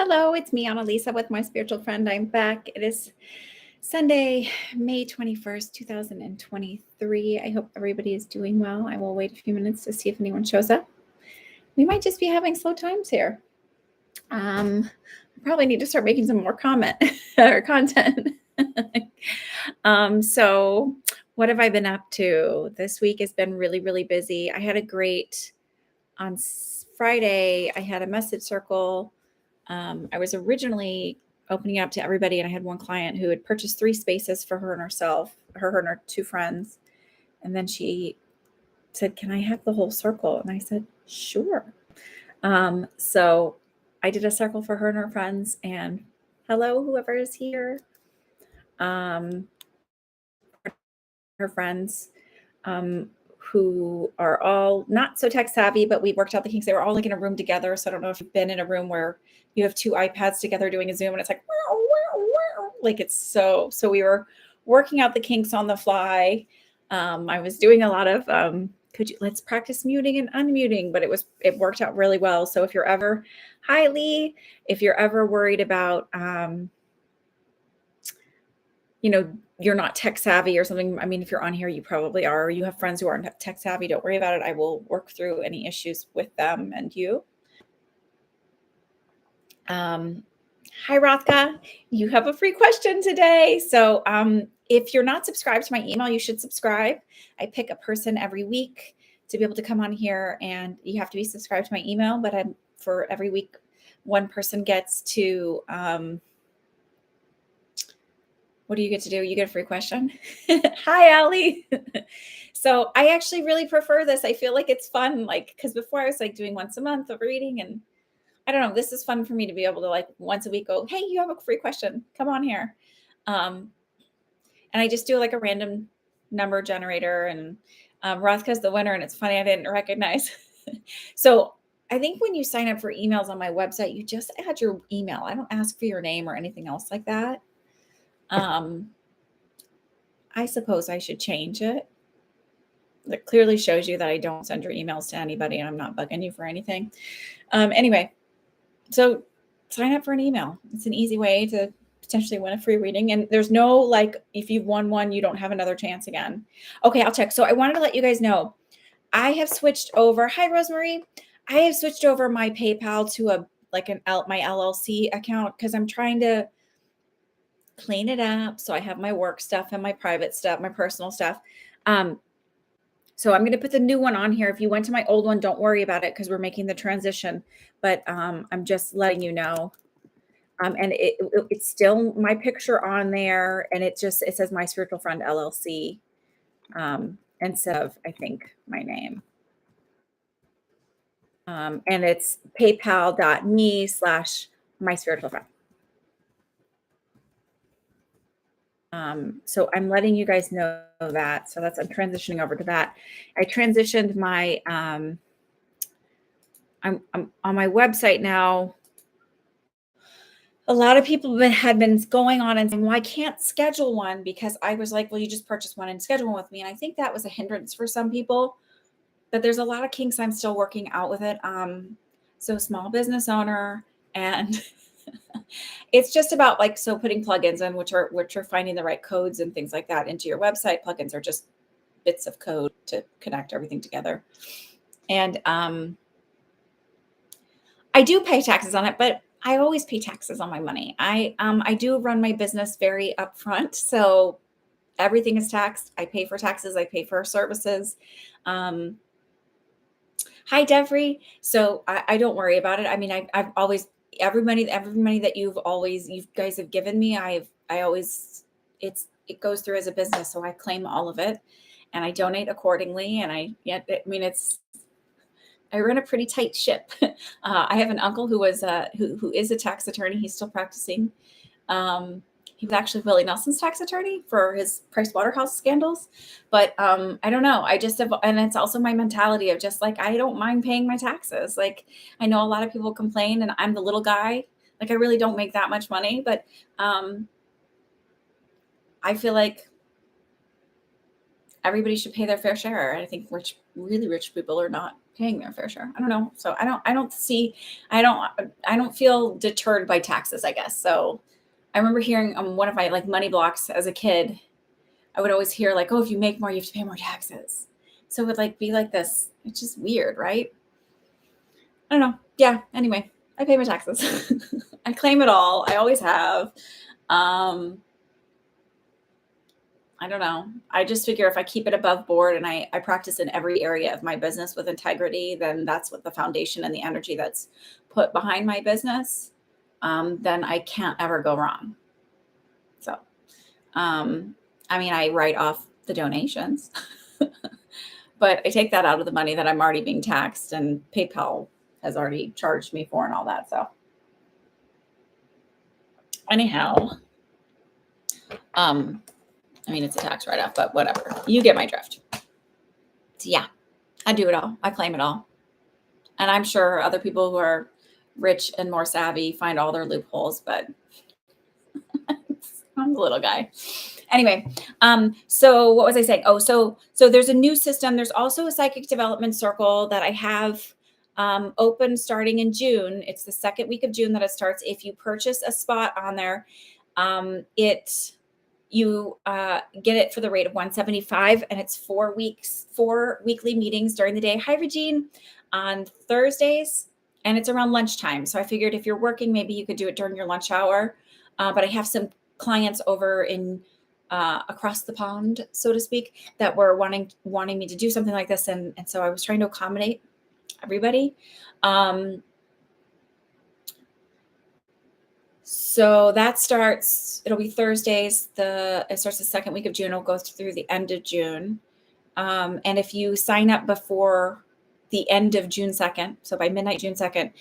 Hello, it's me, Annalisa, with my spiritual friend. I'm back. It is Sunday, May 21st, 2023. I hope everybody is doing well. I will wait a few minutes to see if anyone shows up. We might just be having slow times here. I probably need to start making some more comment or content. So what have I been up to? This week has been really, really busy. I had a great, on Friday, I had a message circle. I was originally opening it up to everybody, and I had one client who had purchased 3 spaces for her and herself, her and her 2 friends. And then she said, "Can I have the whole circle?" And I said, "Sure." So I did a circle for her and her friends, and hello, whoever is here. Her friends, who are all not so tech savvy, but we worked out the kinks. They were all like in a room together. So I don't know if you've been in a room where you have 2 iPads together doing a Zoom and it's like, wow, wow, wow. Like it's so we were working out the kinks on the fly. I was doing a lot of, let's practice muting and unmuting, but it worked out really well. So if you're ever, hi Lee, if you're ever worried about, you're not tech savvy or something. I mean, if you're on here, you probably are. Or you have friends who aren't tech savvy. Don't worry about it. I will work through any issues with them and you. Hi, Rothka. You have a free question today. So if you're not subscribed to my email, you should subscribe. I pick a person every week to be able to come on here, and you have to be subscribed to my email. But for every week, one person gets to... what do you get to do? You get a free question. Hi, Allie. So I actually really prefer this. I feel like it's fun, because before I was doing once a month of reading, and I don't know, this is fun for me to be able to once a week go, hey, you have a free question. Come on here. And I just do a random number generator, and Rothka's the winner, and it's funny, I didn't recognize. So I think when you sign up for emails on my website, you just add your email. I don't ask for your name or anything else like that. I suppose I should change it. That clearly shows you that I don't send your emails to anybody and I'm not bugging you for anything. Anyway, so sign up for an email. It's an easy way to potentially win a free reading. And there's no, if you've won one, you don't have another chance again. Okay, I'll check. So I wanted to let you guys know, I have switched over. Hi, Rosemary. I have switched over my PayPal to my LLC account because I'm trying to clean it up. So I have my work stuff and my private stuff, my personal stuff. So I'm going to put the new one on here. If you went to my old one, don't worry about it because we're making the transition, but I'm just letting you know. And it's still my picture on there, and it says My Spiritual Friend LLC instead of, I think, my name. And it's paypal.me/myspiritualfriend. So I'm letting you guys know that. So I'm transitioning over to that. I transitioned my, I'm on my website now. A lot of people had been going on and saying, well, I can't schedule one because I was like, well, you just purchase one and schedule one with me. And I think that was a hindrance for some people, but there's a lot of kinks I'm still working out with it. So small business owner, and it's just about putting plugins in, which are finding the right codes and things like that into your website. Plugins are just bits of code to connect everything together. And I do pay taxes on it, but I always pay taxes on my money. I do run my business very upfront, so everything is taxed. I pay for taxes. I pay for services. Hi, Devry. So I don't worry about it. I mean, I've always, every money that you guys have given me, it goes through as a business. So I claim all of it and I donate accordingly. And I run a pretty tight ship. I have an uncle who is a tax attorney. He's still practicing. He was actually Willie Nelson's tax attorney for his Price Waterhouse scandals. But I don't know. I just have, and it's also my mentality of just I don't mind paying my taxes. I know a lot of people complain, and I'm the little guy. I really don't make that much money, but I feel like everybody should pay their fair share. I think really rich people are not paying their fair share. I don't know. So I don't, I don't feel deterred by taxes, I guess. So I remember hearing one of my like money blocks as a kid. I would always hear like, oh, if you make more, you have to pay more taxes. So it would like be like this. It's just weird, right? I don't know. Yeah. Anyway, I pay my taxes. I claim it all. I always have. Um, I don't know. I just figure if I keep it above board and I practice in every area of my business with integrity, then that's what the foundation and the energy that's put behind my business. Then I can't ever go wrong. So, um, I mean, I write off the donations, but I take that out of the money that I'm already being taxed and PayPal has already charged me for and all that. So anyhow, I mean, it's a tax write-off, but whatever. You get my drift. So yeah, I do it all. I claim it all. And I'm sure other people who are rich and more savvy find all their loopholes, but I'm the little guy. Anyway, so what was I saying? Oh, so there's a new system. There's also a psychic development circle that I have open starting in June. It's the second week of June that it starts. If you purchase a spot on there, you get it for the rate of $175, and it's 4 weeks, 4 weekly meetings during the day. Hi, Regine, on Thursdays, and it's around lunchtime. So I figured if you're working, maybe you could do it during your lunch hour. But I have some clients over in across the pond, so to speak, that were wanting me to do something like this, and so I was trying to accommodate everybody. So that starts, it'll be Thursdays. It starts the second week of June. It'll go through the end of June. And if you sign up before the end of June 2nd, so by midnight, June 2nd,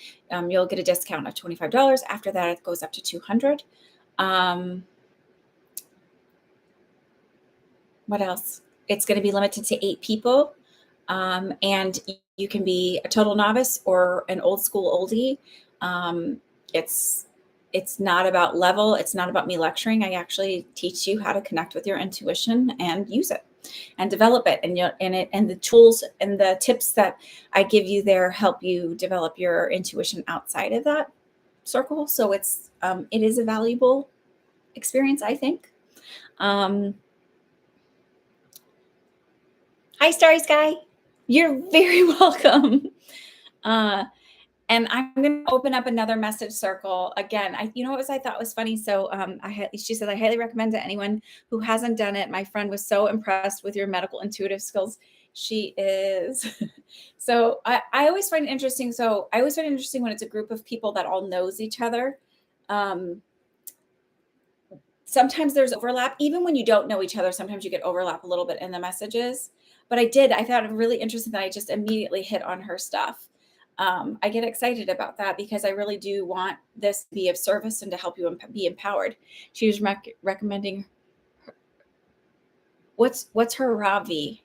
you'll get a discount of $25. After that, it goes up to $200. What else? It's going to be limited to 8 people. And you can be a total novice or an old school oldie. It's not about level. It's not about me lecturing. I actually teach you how to connect with your intuition and use it and develop it. And the tools and the tips that I give you there help you develop your intuition outside of that circle. So it is a valuable experience, I think. Hi, Starry Sky. You're very welcome. And I'm going to open up another message circle again. I thought was funny. So she said, I highly recommend to anyone who hasn't done it. My friend was so impressed with your medical intuitive skills. She is. So I always find it interesting. So I always find it interesting when it's a group of people that all knows each other. Sometimes there's overlap. Even when you don't know each other, sometimes you get overlap a little bit in the messages. But I thought it really interesting that I just immediately hit on her stuff. I get excited about that because I really do want this to be of service and to help you be empowered. She was recommending her. What's her Ravi?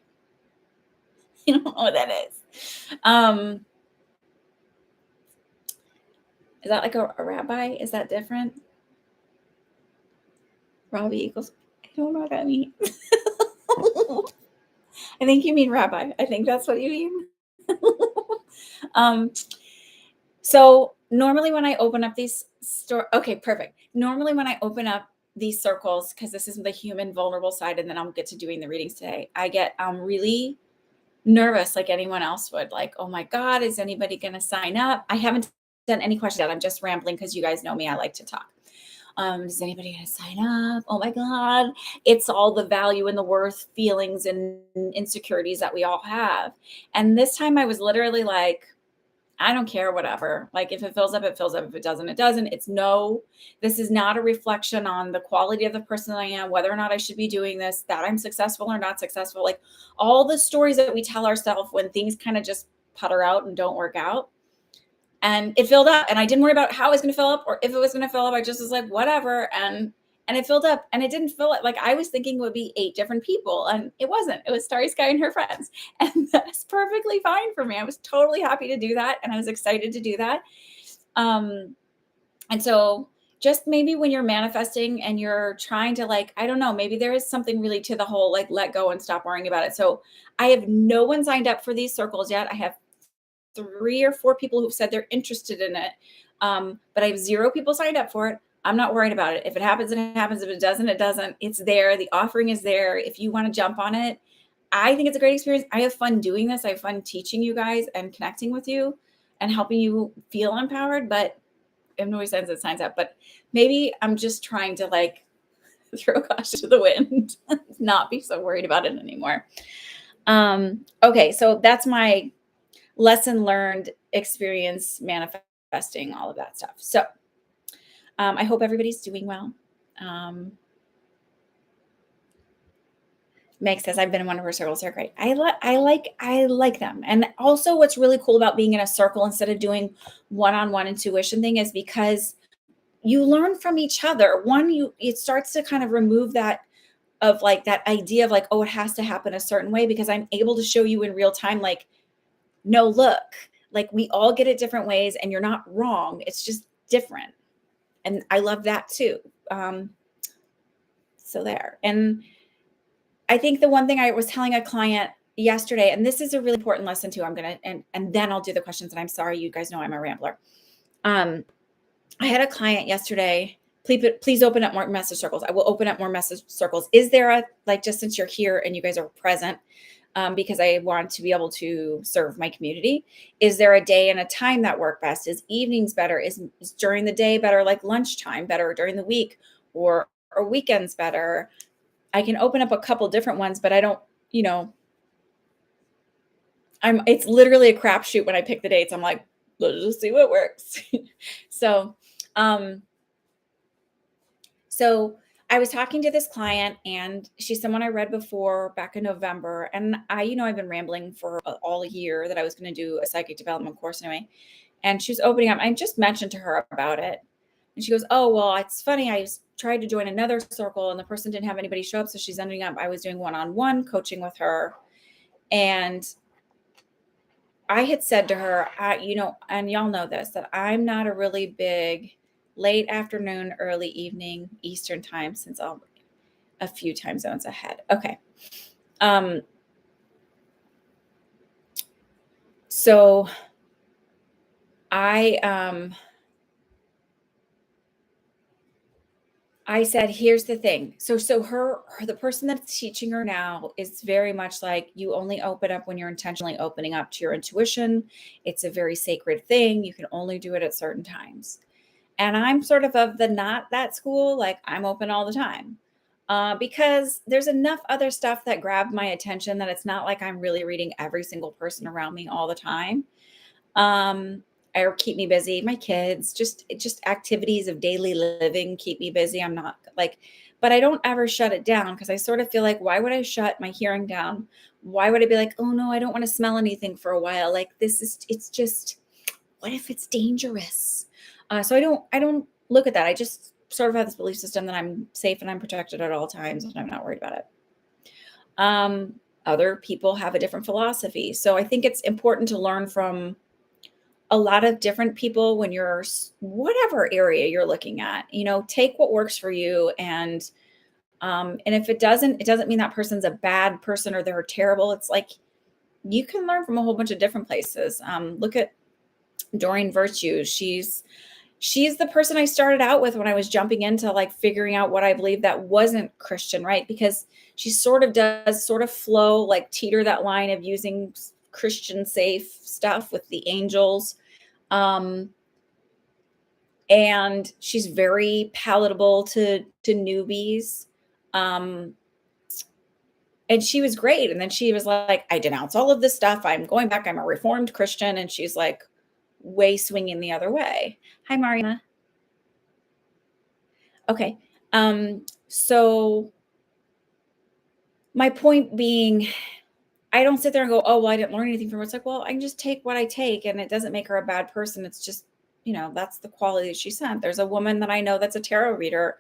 You don't know what that is. Is that like a rabbi? Is that different? Ravi equals, I don't know what that means. I think you mean rabbi. I think that's what you mean. So normally when I open up these okay, perfect. Normally when I open up these circles, because this is the human vulnerable side, and then I'll get to doing the readings today, I get really nervous like anyone else would. Like, oh my God, is anybody going to sign up? I haven't done any questions yet. I'm just rambling because you guys know me. I like to talk. Is anybody going to sign up? Oh my God. It's all the value and the worth feelings and insecurities that we all have. And this time I was literally like, I don't care, whatever. Like if it fills up, it fills up. If it doesn't, it doesn't. This is not a reflection on the quality of the person I am, whether or not I should be doing this, that I'm successful or not successful. Like all the stories that we tell ourselves when things kind of just putter out and don't work out. And it filled up, and I didn't worry about how it was going to fill up or if it was going to fill up. I just was like, whatever. And it filled up, and it didn't fill it. Like I was thinking it would be 8 different people, and it wasn't. It was Starry Sky and her friends. And that's perfectly fine for me. I was totally happy to do that. And I was excited to do that. And so just maybe when you're manifesting and you're trying to like, I don't know, maybe there is something really to the whole, like, let go and stop worrying about it. So I have no one signed up for these circles yet. I have 3 or 4 people who've said they're interested in it. But I have 0 people signed up for it. I'm not worried about it. If it happens, it happens. If it doesn't, it doesn't. It's there. The offering is there. If you want to jump on it, I think it's a great experience. I have fun doing this. I have fun teaching you guys and connecting with you and helping you feel empowered. But if nobody sends it, signs up. But maybe I'm just trying to like throw caution to the wind, not be so worried about it anymore. Okay, so that's my lesson learned, experience manifesting, all of that stuff. So I hope everybody's doing well. Meg says, I've been in one of her circles. They're great. I like them. And also what's really cool about being in a circle instead of doing one-on-one intuition thing is because you learn from each other. It starts to kind of remove that of like that idea of like, oh, it has to happen a certain way, because I'm able to show you in real time, like, no, look, like we all get it different ways and you're not wrong. It's just different. And I love that too. So there. And I think the one thing I was telling a client yesterday, and this is a really important lesson too, and then I'll do the questions, and I'm sorry, you guys know I'm a rambler. I had a client yesterday, please open up more message circles. I will open up more message circles. Is there just since you're here and you guys are present, because I want to be able to serve my community, is there a day and a time that work best? Is evenings better? Is during the day better, like lunchtime better, during the week, or weekends better? I can open up a couple different ones, but I don't, it's literally a crapshoot when I pick the dates. I'm like, let's just see what works. So I was talking to this client, and she's someone I read before back in November. And I've been rambling for all year that I was going to do a psychic development course anyway. And she was opening up. I just mentioned to her about it. And she goes, oh, well, it's funny. I tried to join another circle and the person didn't have anybody show up. So she's ending up, I was doing one-on-one coaching with her. And I had said to her, and y'all know this, that I'm not a really big late afternoon, early evening Eastern time, since I'm a few time zones ahead. Okay. So I said, here's the thing. So the person that's teaching her now is very much like, you only open up when you're intentionally opening up to your intuition. It's a very sacred thing. You can only do it at certain times. And I'm sort of the not that school. Like, I'm open all the time, because there's enough other stuff that grabbed my attention that it's not like I'm really reading every single person around me all the time. Or keep me busy. My kids, just activities of daily living keep me busy. I'm not like, but I don't ever shut it down, because I sort of feel like, why would I shut my hearing down? Why would I be like, oh no, I don't want to smell anything for a while? Like, it's just, what if it's dangerous? So I don't look at that. I just sort of have this belief system that I'm safe and I'm protected at all times, and I'm not worried about it. Other people have a different philosophy. So I think it's important to learn from a lot of different people when you're whatever area you're looking at. Take what works for you, and if it doesn't mean that person's a bad person or they're terrible. It's like, you can learn from a whole bunch of different places. Look at Doreen Virtue. She's the person I started out with when I was jumping into like figuring out what I believe that wasn't Christian, right? Because she sort of does flow, like teeter that line of using Christian safe stuff with the angels. And she's very palatable to newbies. And she was great. And then she was like, I denounce all of this stuff. I'm going back. I'm a Reformed Christian. And she's like way swinging the other way. Hi, Mariana. Okay. So my point being, I don't sit there and go, oh, well, I didn't learn anything from her. It's like, well, I can just take what I take, and it doesn't make her a bad person. It's just, that's the quality that she sent. There's a woman that I know that's a tarot reader,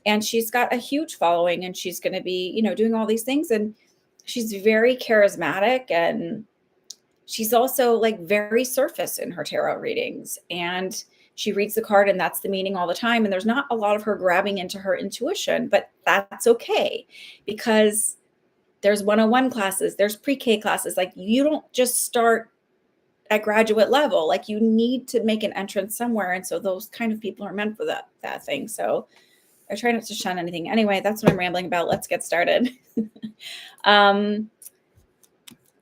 and she's got a huge following, and she's going to be, doing all these things. And she's very charismatic, and she's also like very surface in her tarot readings, and she reads the card and that's the meaning all the time. And there's not a lot of her grabbing into her intuition, but that's okay, because there's 101 classes, there's pre-K classes. Like, you don't just start at graduate level. Like you need to make an entrance somewhere. And so those kind of people are meant for that thing. So I try not to shun anything. Anyway, that's what I'm rambling about. Let's get started.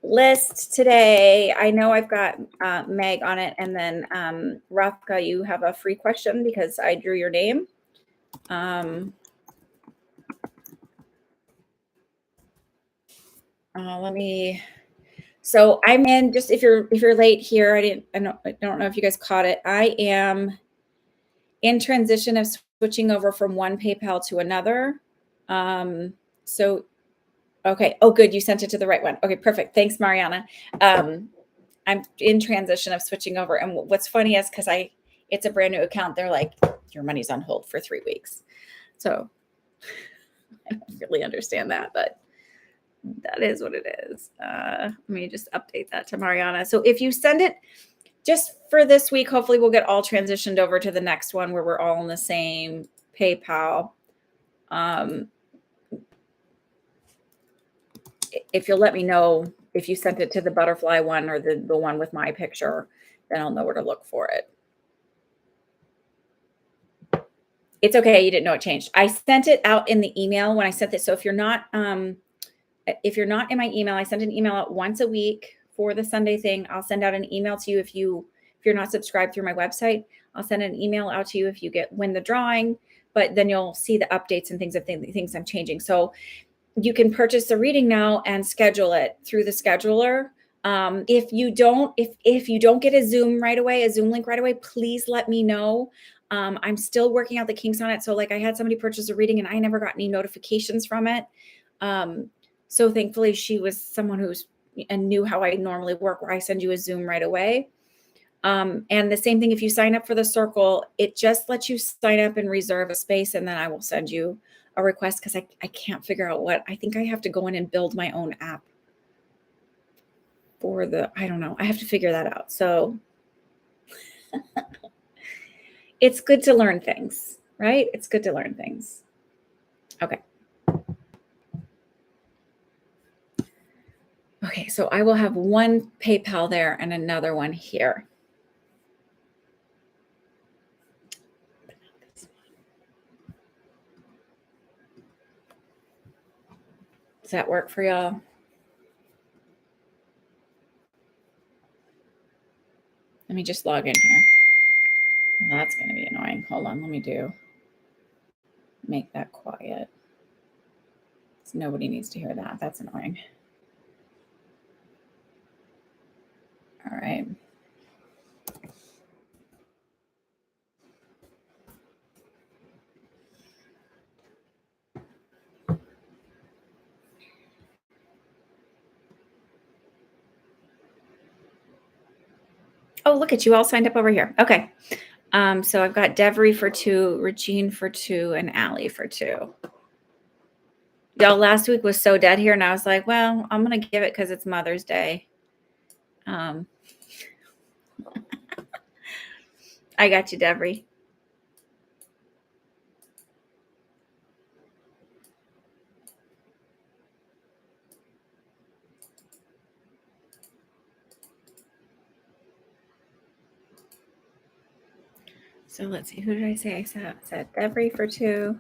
List today. I know I've got Meg on it, and then Rafka, you have a free question because I drew your name. Let me. So I'm in. Just if you're late here, I don't know if you guys caught it. I am in transition of switching over from one PayPal to another. So. Okay. Oh, good. You sent it to the right one. Okay, perfect. Thanks, Mariana. I'm in transition of switching over. And what's funny is because it's a brand new account. They're like, your money's on hold for 3 weeks. So I don't really understand that, but that is what it is. Let me just update that to Mariana. So if you send it just for this week, hopefully we'll get all transitioned over to the next one where we're all in the same PayPal. If you'll let me know if you sent it to the butterfly one or the one with my picture, then I'll know where to look for it. It's okay. You didn't know it changed. I sent it out in the email when I sent it. So if you're not in my email, I send an email out once a week for the Sunday thing. I'll send out an email to you if you're not subscribed through my website. I'll send an email out to you if you win the drawing, but then you'll see the updates and things I'm changing. So you can purchase the reading now and schedule it through the scheduler. If you don't get a Zoom link right away, please let me know. I'm still working out the kinks on it. So like I had somebody purchase a reading and I never got any notifications from it. So thankfully she was someone and knew how I normally work, where I send you a Zoom right away. And the same thing, if you sign up for the circle, it just lets you sign up and reserve a space. And then I will send you a request because I can't figure out I think I have to go in and build my own app I don't know. I have to figure that out. So it's good to learn things, right? It's good to learn things. Okay. Okay. So I will have one PayPal there and another one here. Does that work for y'all? Let me just log in here. Well, that's going to be annoying. Hold on. Let me make that quiet. Nobody needs to hear that. That's annoying. All right. Oh, look at you all signed up over here. Okay. So I've got Devery for 2, Regine for 2, and Allie for 2. Y'all, last week was so dead here, and I was like, well, I'm going to give it because it's Mother's Day. I got you, Devery. So let's see. Who did I say? I said Devery for 2.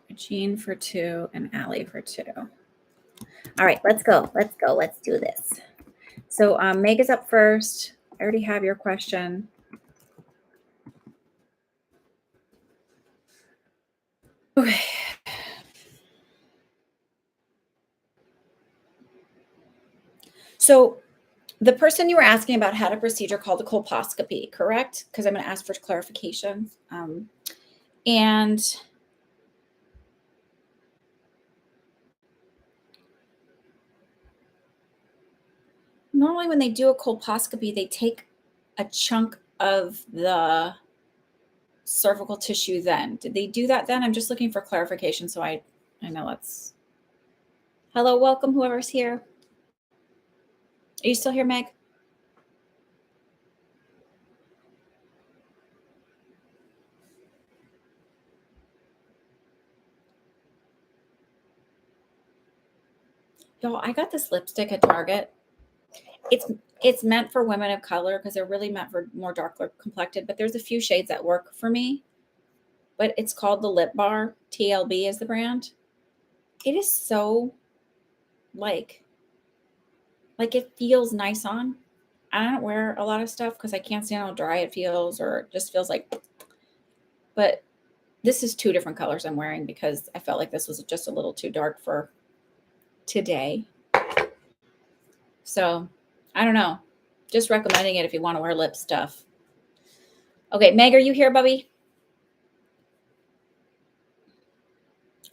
Regine for 2 and Allie for 2. All right, let's go. Let's go. Let's do this. So Meg is up first. I already have your question. Okay. So the person you were asking about had a procedure called a colposcopy, correct? Because I'm going to ask for clarification. And normally when they do a colposcopy, they take a chunk of the cervical tissue then. Did they do that then? I'm just looking for clarification so I know it's... Hello, welcome, whoever's here. Are you still here, Meg? Y'all, I got this lipstick at Target. It's meant for women of color because they're really meant for more darker complected, but there's a few shades that work for me. But it's called the Lip Bar. TLB is the brand. It is so like it feels nice on. I don't wear a lot of stuff because I can't stand how dry it feels, or it just feels like, but this is two different colors I'm wearing because I felt like this was just a little too dark for today. So I don't know. Just recommending it if you want to wear lip stuff. Okay, Meg, are you here, Bubby?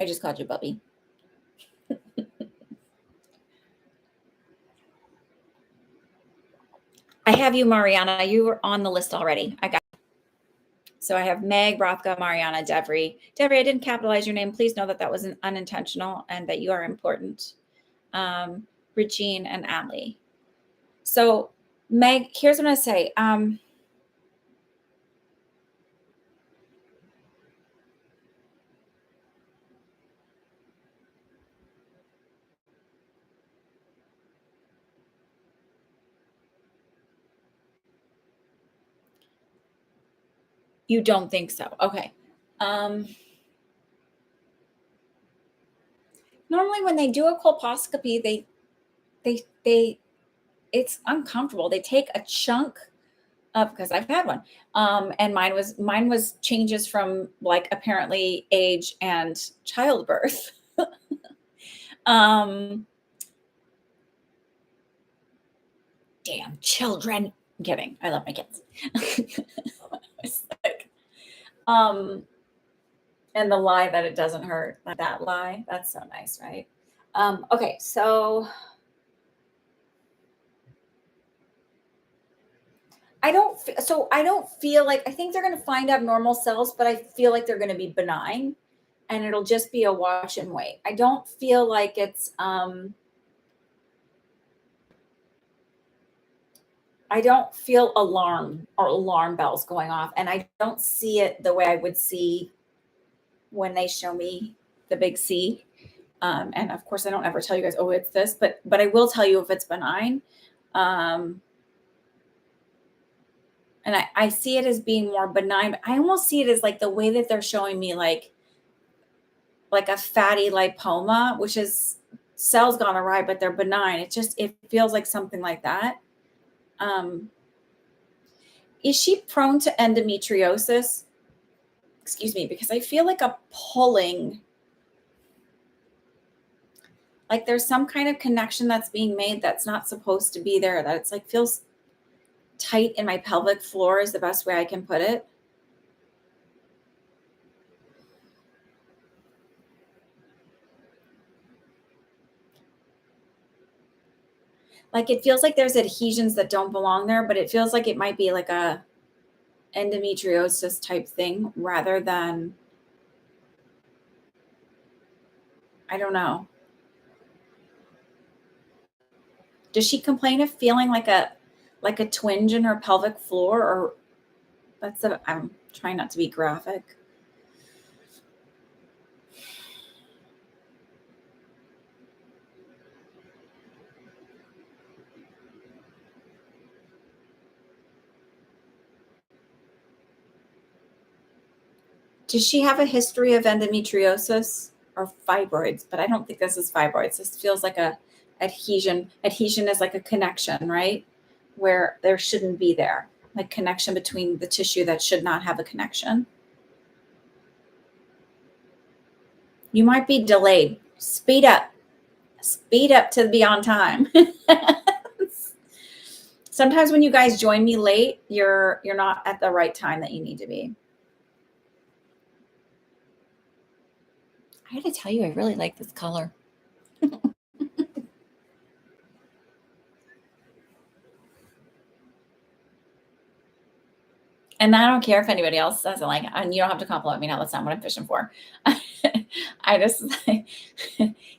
I just called you Bubby. I have you, Mariana. You were on the list already. I got. So I have Meg, Rothka, Mariana, Devry. Devry, I didn't capitalize your name. Please know that that was an unintentional and that you are important. Regine and Allie. So Meg, here's what I'm gonna say. You don't think so? Okay. Normally when they do a colposcopy, they it's uncomfortable. They take a chunk of, because I've had one. And mine was changes from like apparently age and childbirth. Damn children. I'm kidding. I love my kids. It's like, and the lie that it doesn't hurt, that lie, that's so nice, right? Okay, so I don't feel like, I think they're going to find abnormal cells, but I feel like they're going to be benign and it'll just be a wash and wait. I don't feel like it's I don't feel alarm bells going off, and I don't see it the way I would see when they show me the big C. And of course, I don't ever tell you guys, oh, it's this, but I will tell you if it's benign. And I see it as being more benign. But I almost see it as like the way that they're showing me, like a fatty lipoma, which is cells gone awry, but they're benign. It feels like something like that. Is she prone to endometriosis? Excuse me, because I feel like a pulling, like there's some kind of connection that's being made that's not supposed to be there, that it's like feels tight in my pelvic floor is the best way I can put it. Like it feels like there's adhesions that don't belong there, but it feels like it might be like a endometriosis type thing rather than, I don't know. Does she complain of feeling like a twinge in her pelvic floor, or I'm trying not to be graphic. Does she have a history of endometriosis or fibroids? But I don't think this is fibroids. This feels like a adhesion. Adhesion is like a connection, right? Where there shouldn't be there, like connection between the tissue that should not have a connection. You might be delayed. Speed up. Speed up to be on time. Sometimes when you guys join me late, you're not at the right time that you need to be. I got to tell you, I really like this color. And I don't care if anybody else doesn't like it. And you don't have to compliment me now. That's not what I'm fishing for. I just,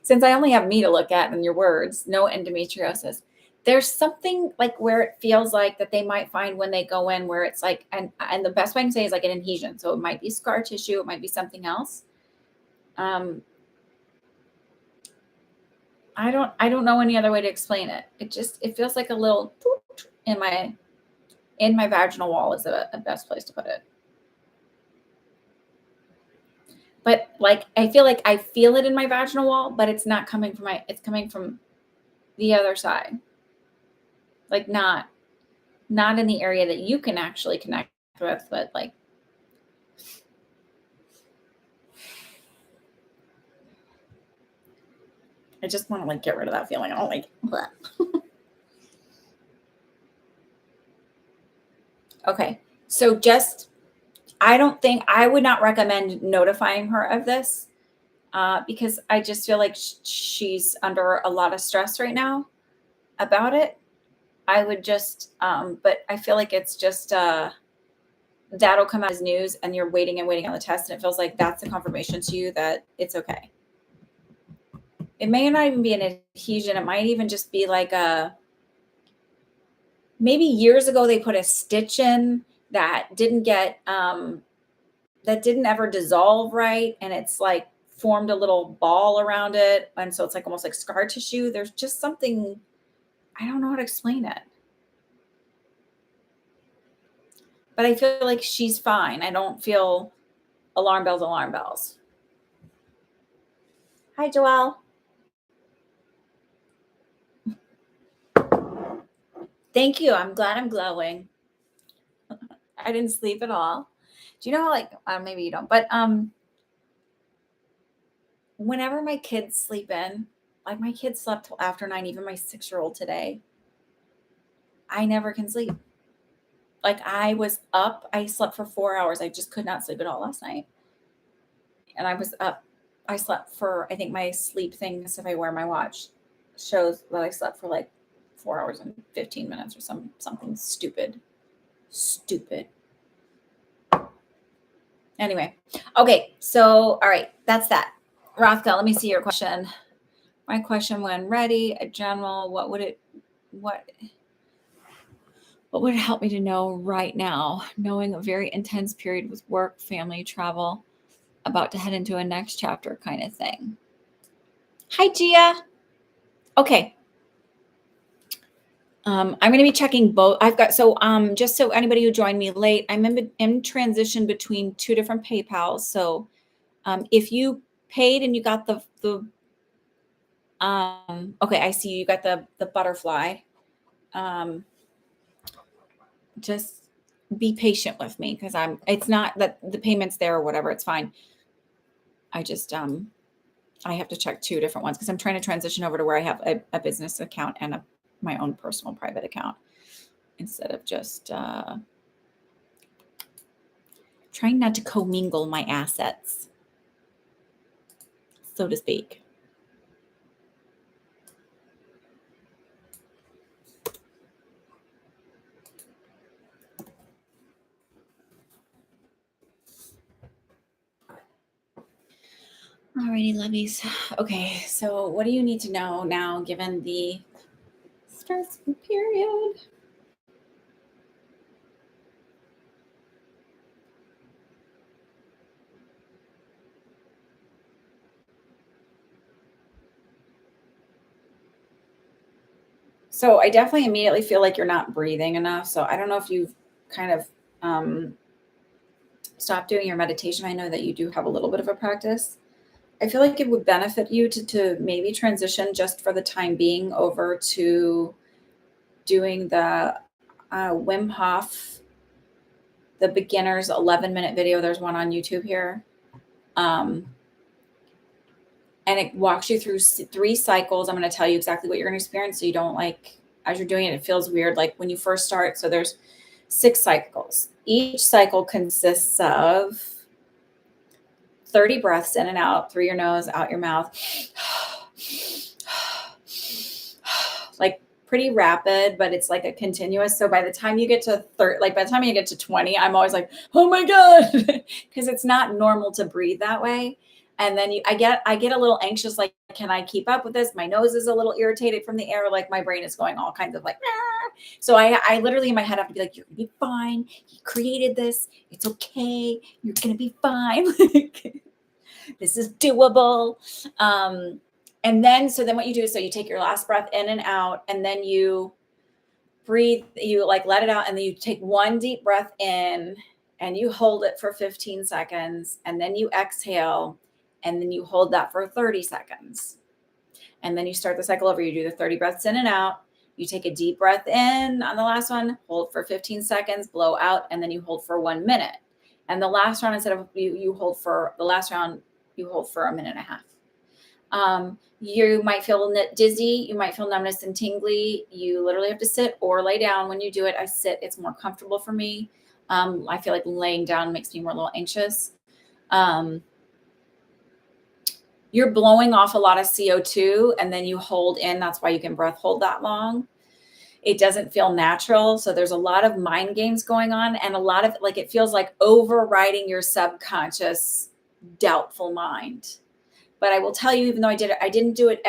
since I only have me to look at and your words, no endometriosis. There's something like where it feels like that they might find when they go in where it's like, and the best way I can say is like an adhesion. So it might be scar tissue. It might be something else. I don't know any other way to explain it. It feels like a little in my vaginal wall is the best place to put it. But like I feel like I feel it in my vaginal wall, but it's not coming from it's coming from the other side. Like not in the area that you can actually connect with, but like I just want to like get rid of that feeling. I don't like Okay. So just I would not recommend notifying her of this because I just feel like she's under a lot of stress right now about it. I would just, but I feel like it's just, that'll come out as news and you're waiting and waiting on the test. And it feels like that's a confirmation to you that it's okay. It may not even be an adhesion. It might even just be like maybe years ago they put a stitch in that didn't get, that didn't ever dissolve right. And it's like formed a little ball around it. And so it's like almost like scar tissue. There's just something, I don't know how to explain it. But I feel like she's fine. I don't feel alarm bells, alarm bells. Hi, Joelle. Thank you. I'm glad I'm glowing. I didn't sleep at all. Do you know how like maybe you don't, but whenever my kids sleep in, like my kids slept till after 9, even my 6-year-old today, I never can sleep. Like I was up, I slept for 4 hours. I just could not sleep at all last night. And I was up. I slept for I think my sleep thing, if I wear my watch, shows that I slept for like 4 hours and 15 minutes or something stupid. Stupid. Anyway, okay, so all right, that's that. Rothka, let me see your question. My question when ready, a general, what would it help me to know right now, knowing a very intense period with work, family, travel, about to head into a next chapter kind of thing? Hi, Gia. Okay. I'm going to be checking both. I've got, so just so anybody who joined me late, I'm in transition between 2 different PayPals. So if you paid and you got the okay, I see you got the butterfly. Just be patient with me because it's not that the payment's there or whatever, it's fine. I just I have to check 2 different ones because I'm trying to transition over to where I have a business account and my own personal private account instead of just trying not to commingle my assets, so to speak. Alrighty, lovies. Okay, so what do you need to know now given the stressful period? So I definitely immediately feel like you're not breathing enough. So I don't know if you've kind of stopped doing your meditation. I know that you do have a little bit of a practice. I feel like it would benefit you to maybe transition just for the time being over to doing the Wim Hof, the beginner's 11-minute video. There's one on YouTube here. And it walks you through 3 cycles. I'm going to tell you exactly what you're going to experience so you don't like, as you're doing it, it feels weird like when you first start. So there's 6 cycles. Each cycle consists of 30 breaths in and out through your nose, out your mouth. Like pretty rapid, but it's like a continuous. So by the time you get to by the time you get to 20, I'm always like, oh my God, because it's not normal to breathe that way. And then I get a little anxious, like, can I keep up with this? My nose is a little irritated from the air. Like my brain is going all kinds of like, ah. So I literally in my head have to be like, you're gonna be fine. He created this. It's okay. You're gonna be fine. This is doable. And then, so then what you do is, so you take your last breath in and out, and then you breathe, you like let it out, and then you take one deep breath in and you hold it for 15 seconds, and then you exhale, and then you hold that for 30 seconds. And then you start the cycle over. You do the 30 breaths in and out. You take a deep breath in on the last one, hold for 15 seconds, blow out, and then you hold for 1 minute. And the last round, instead of you hold for the last round, you hold for a minute and a half. You might feel dizzy. You might feel numbness and tingly. You literally have to sit or lay down when you do it. I sit. It's more comfortable for me. I feel like laying down makes me more a little anxious. You're blowing off a lot of CO2 and then you hold in. That's why you can breath hold that long. It doesn't feel natural. So there's a lot of mind games going on, and a lot of like, it feels like overriding your subconscious doubtful mind. But I will tell you, even though I didn't do it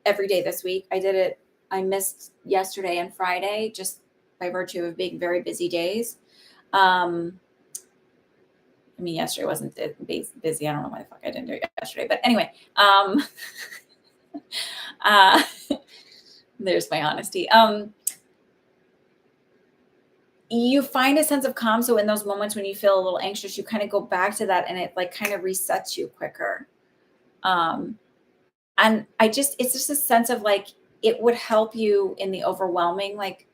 every day this week. I missed yesterday and Friday just by virtue of being very busy days. Yesterday wasn't busy. I don't know why the fuck I didn't do it yesterday. But anyway, there's my honesty. You find a sense of calm. So in those moments when you feel a little anxious, you kind of go back to that, and it like kind of resets you quicker. And it's just a sense of like, it would help you in the overwhelming, like,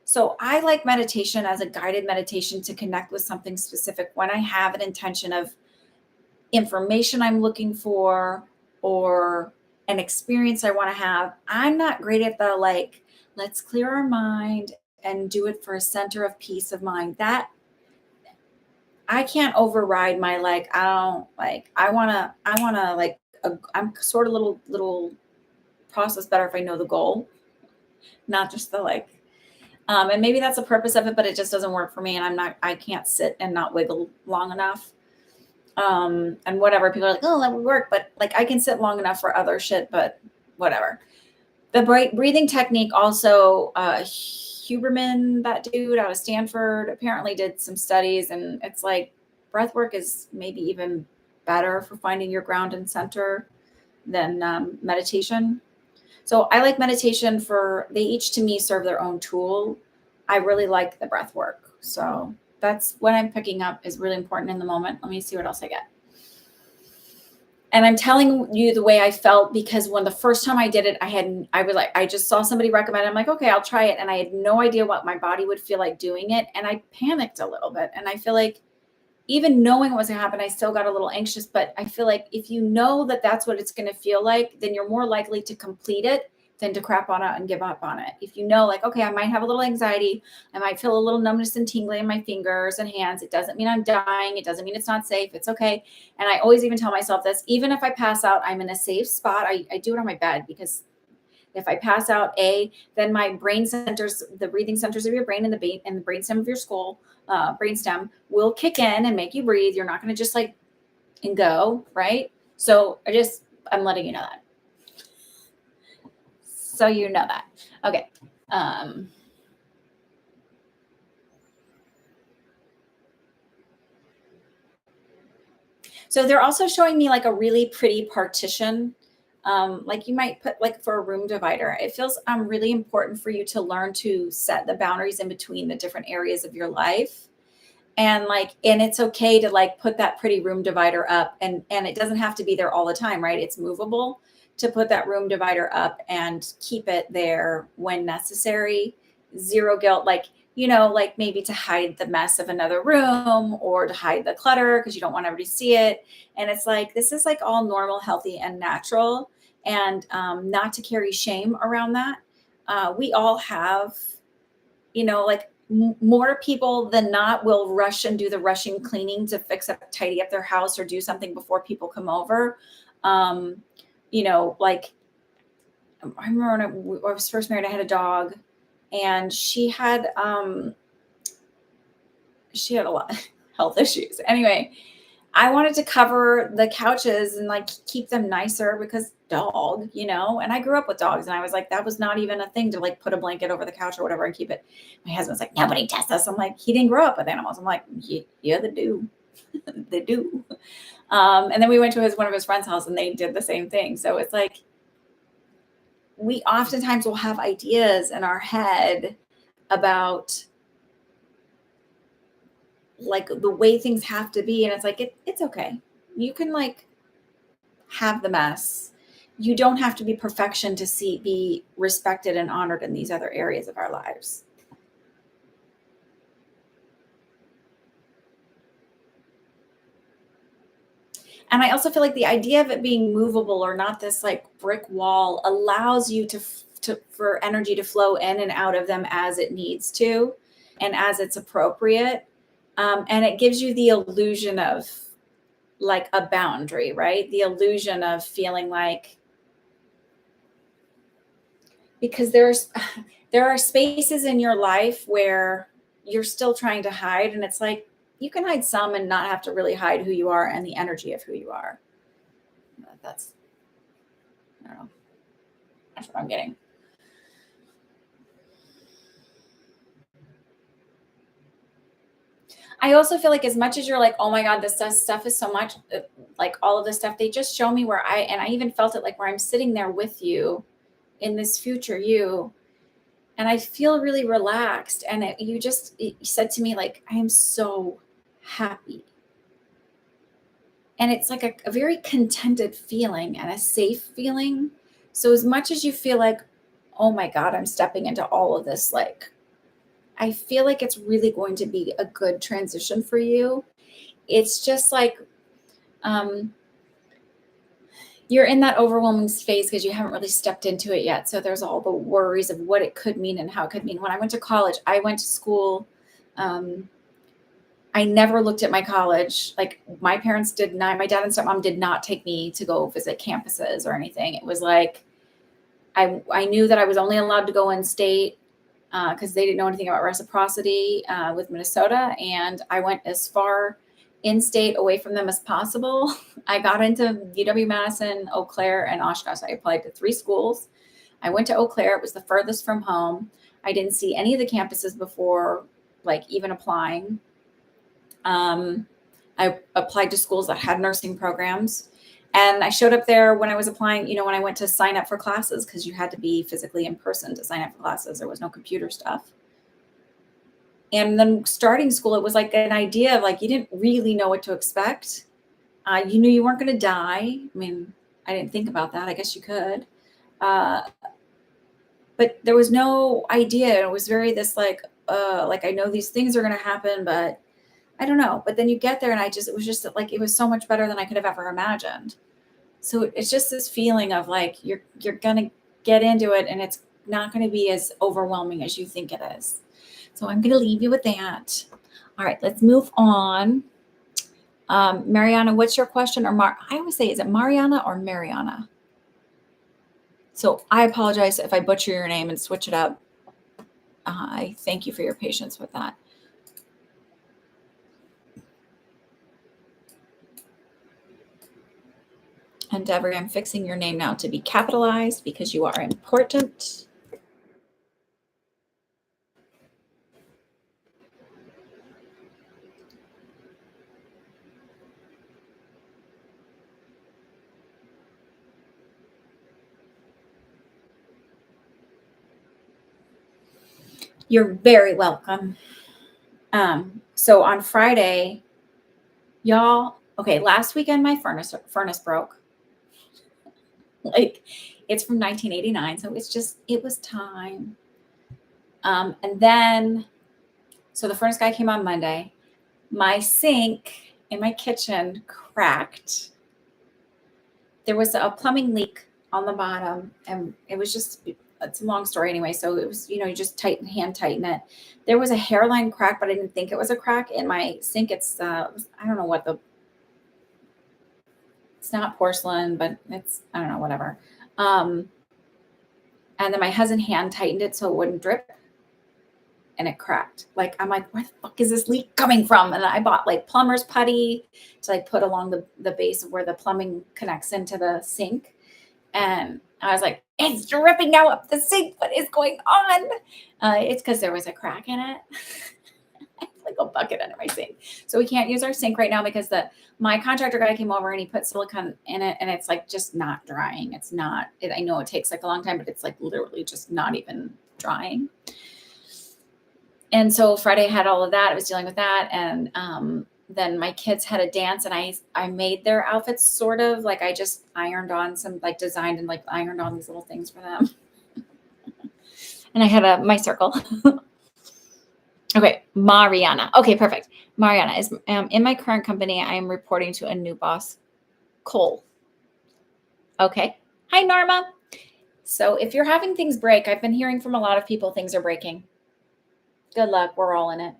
so I like meditation as a guided meditation to connect with something specific when I have an intention of information I'm looking for or an experience I want to have. I'm not great at the like, let's clear our mind and do it for a center of peace of mind. That I can't override my like, I want to like, I'm sort of little process better if I know the goal, not just the like, and maybe that's the purpose of it, but it just doesn't work for me. And I can't sit and not wiggle long enough. And whatever, people are like, oh, that would work. But like, I can sit long enough for other shit, but whatever. The breathing technique also, Huberman, that dude out of Stanford, apparently did some studies, and it's like breath work is maybe even better for finding your ground and center than meditation. So I like meditation they each to me serve their own tool. I really like the breath work. So that's what I'm picking up is really important in the moment. Let me see what else I get. And I'm telling you the way I felt, because when the first time I did it, I just saw somebody recommend it. I'm like, okay, I'll try it. And I had no idea what my body would feel like doing it. And I panicked a little bit. And I feel like even knowing what was going to happen, I still got a little anxious. But I feel like if you know that that's what it's going to feel like, then you're more likely to complete it than to crap on it and give up on it. If you know, like, okay, I might have a little anxiety. I might feel a little numbness and tingling in my fingers and hands. It doesn't mean I'm dying. It doesn't mean it's not safe. It's okay. And I always even tell myself this, even if I pass out, I'm in a safe spot. I do it on my bed, because if I pass out, then my brain centers, the breathing centers of your brain and the brainstem of your skull, brainstem will kick in and make you breathe. You're not going to just like and go, right? So I'm letting you know that. So you know that. Okay. So they're also showing me like a really pretty partition. Like you might put like for a room divider. It feels really important for you to learn to set the boundaries in between the different areas of your life. And it's okay to like put that pretty room divider up, and it doesn't have to be there all the time, right? It's movable to put that room divider up and keep it there when necessary. Zero guilt, like maybe to hide the mess of another room or to hide the clutter because you don't want everybody to see it. And it's like, this is like all normal, healthy, and natural, and not to carry shame around that. We all have, more people than not will rush and do the rushing cleaning to fix up, tidy up their house or do something before people come over. Like I remember when I was first married, I had a dog, and she had a lot of health issues. Anyway, I wanted to cover the couches and like keep them nicer because dog, and I grew up with dogs, and I was like, that was not even a thing to like put a blanket over the couch or whatever and keep it. My husband's like, nobody does this. I'm like, he didn't grow up with animals. I'm like, yeah, they do. They do. And then we went to one of his friend's house, and they did the same thing. So it's like, we oftentimes will have ideas in our head about like the way things have to be. And it's like, it's okay. You can like have the mess. You don't have to be perfection to be respected and honored in these other areas of our lives. And I also feel like the idea of it being movable or not this like brick wall allows you for energy to flow in and out of them as it needs to and as it's appropriate. And it gives you the illusion of like a boundary, right? The illusion of feeling like, because there are spaces in your life where you're still trying to hide, and it's like you can hide some and not have to really hide who you are and the energy of who you are. That's, I don't know, that's what I'm getting. I also feel like as much as you're like, oh my God, this stuff is so much, like all of this stuff, they just show me where and I even felt it like where I'm sitting there with you in this future you, and I feel really relaxed. And you said to me, like, I am so happy. And it's like a very contented feeling and a safe feeling. So as much as you feel like, oh my God, I'm stepping into all of this, like, I feel like it's really going to be a good transition for you. It's just like, you're in that overwhelming phase because you haven't really stepped into it yet. So there's all the worries of what it could mean and how it could mean. When I went to college, I went to school. I never looked at my college. Like my parents did not, my dad and stepmom did not take me to go visit campuses or anything. It was like, I knew that I was only allowed to go in state because they didn't know anything about reciprocity with Minnesota. And I went as far in state away from them as possible. I got into UW-Madison, Eau Claire, and Oshkosh. I applied to 3 schools. I went to Eau Claire. It was the furthest from home. I didn't see any of the campuses before, like even applying. I applied to schools that had nursing programs. And I showed up there when I was applying, when I went to sign up for classes, because you had to be physically in person to sign up for classes. There was no computer stuff. And then starting school, it was like an idea of like, you didn't really know what to expect. You knew you weren't going to die. I mean, I didn't think about that. I guess you could. But there was no idea. It was very this like I know these things are going to happen, but I don't know. But then you get there and it was just like, it was so much better than I could have ever imagined. So it's just this feeling of like, you're going to get into it and it's not going to be as overwhelming as you think it is. So I'm going to leave you with that. All right, let's move on. Mariana, what's your question? I always say, is it Mariana or Mariana? So I apologize if I butcher your name and switch it up. I thank you for your patience with that. Endeavor, I'm fixing your name now to be capitalized because you are important. You're very welcome. So on Friday, y'all, okay, last weekend my furnace broke. Like it's from 1989, so it was time. And then, so the furnace guy came on Monday. My sink in my kitchen cracked. There was a plumbing leak on the bottom, and it's a long story anyway. So it was, you just hand tighten it. There was a hairline crack, but I didn't think it was a crack in my sink. It's, I don't know it's not porcelain, but it's, I don't know, whatever. And then my husband hand tightened it so it wouldn't drip, and it cracked. Like, I'm like, where the fuck is this leak coming from? And I bought like plumber's putty to like put along the base of where the plumbing connects into the sink. And I was like, it's dripping now up the sink. What is going on? It's because there was a crack in it. like a bucket under my sink. So we can't use our sink right now because my contractor guy came over and he put silicone in it and it's like just not drying. It's not, I know it takes like a long time, but it's like literally just not even drying. And so Friday I had all of that. I was dealing with that. And then my kids had a dance and I made their outfits sort of like I just ironed on some, like designed and like ironed on these little things for them. And I had my circle. Okay, Mariana. Okay, perfect. Mariana is in my current company. I am reporting to a new boss, Cole. Okay. Hi, Norma. So if you're having things break, I've been hearing from a lot of people things are breaking. Good luck. We're all in it.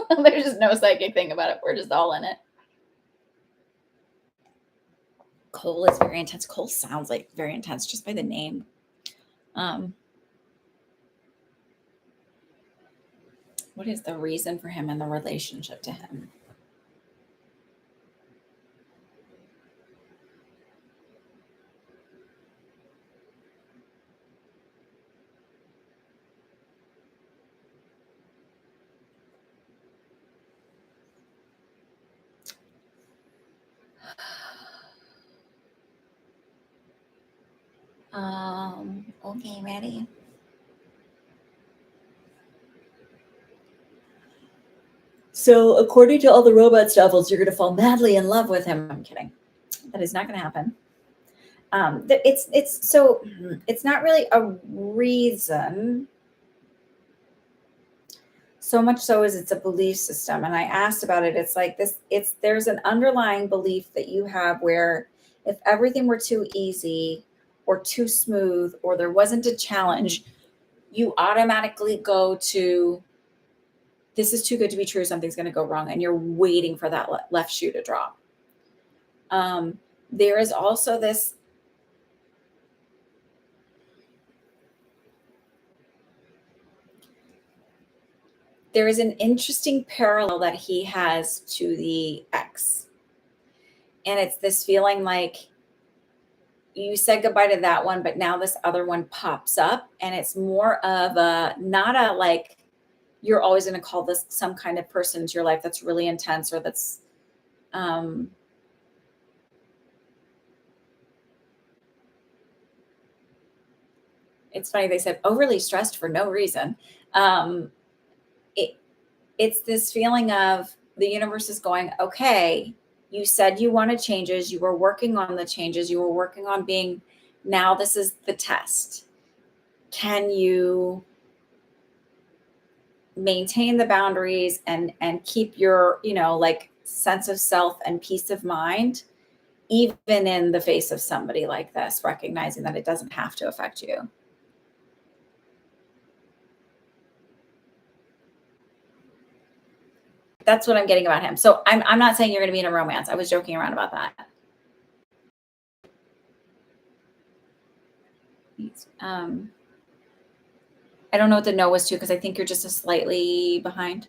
There's just no psychic thing about it. We're just all in it. Cole is very intense. Cole sounds like very intense just by the name. What is the reason for him and the relationship to him? Okay, ready? So according to all the robot staffels, you're going to fall madly in love with him. I'm kidding. That is not going to happen. It's not really a reason. So much so as it's a belief system. And I asked about it. It's like this, there's an underlying belief that you have where if everything were too easy or too smooth, or there wasn't a challenge, you automatically go to, this is too good to be true. Something's going to go wrong. And you're waiting for that left shoe to drop. There is also this, there is an interesting parallel that he has to the ex. And it's this feeling like you said goodbye to that one, but now this other one pops up. And it's more of not a like, you're always going to call this some kind of person into your life that's really intense or that's, it's funny. They said overly stressed for no reason. It's this feeling of the universe is going, okay, you said you wanted changes. You were working on the changes. You were working on being, now this is the test. Can you maintain the boundaries and keep your, like sense of self and peace of mind, even in the face of somebody like this, recognizing that it doesn't have to affect you. That's what I'm getting about him. So I'm not saying you're going to be in a romance. I was joking around about that. I don't know what the no was to, because I think you're just a slightly behind,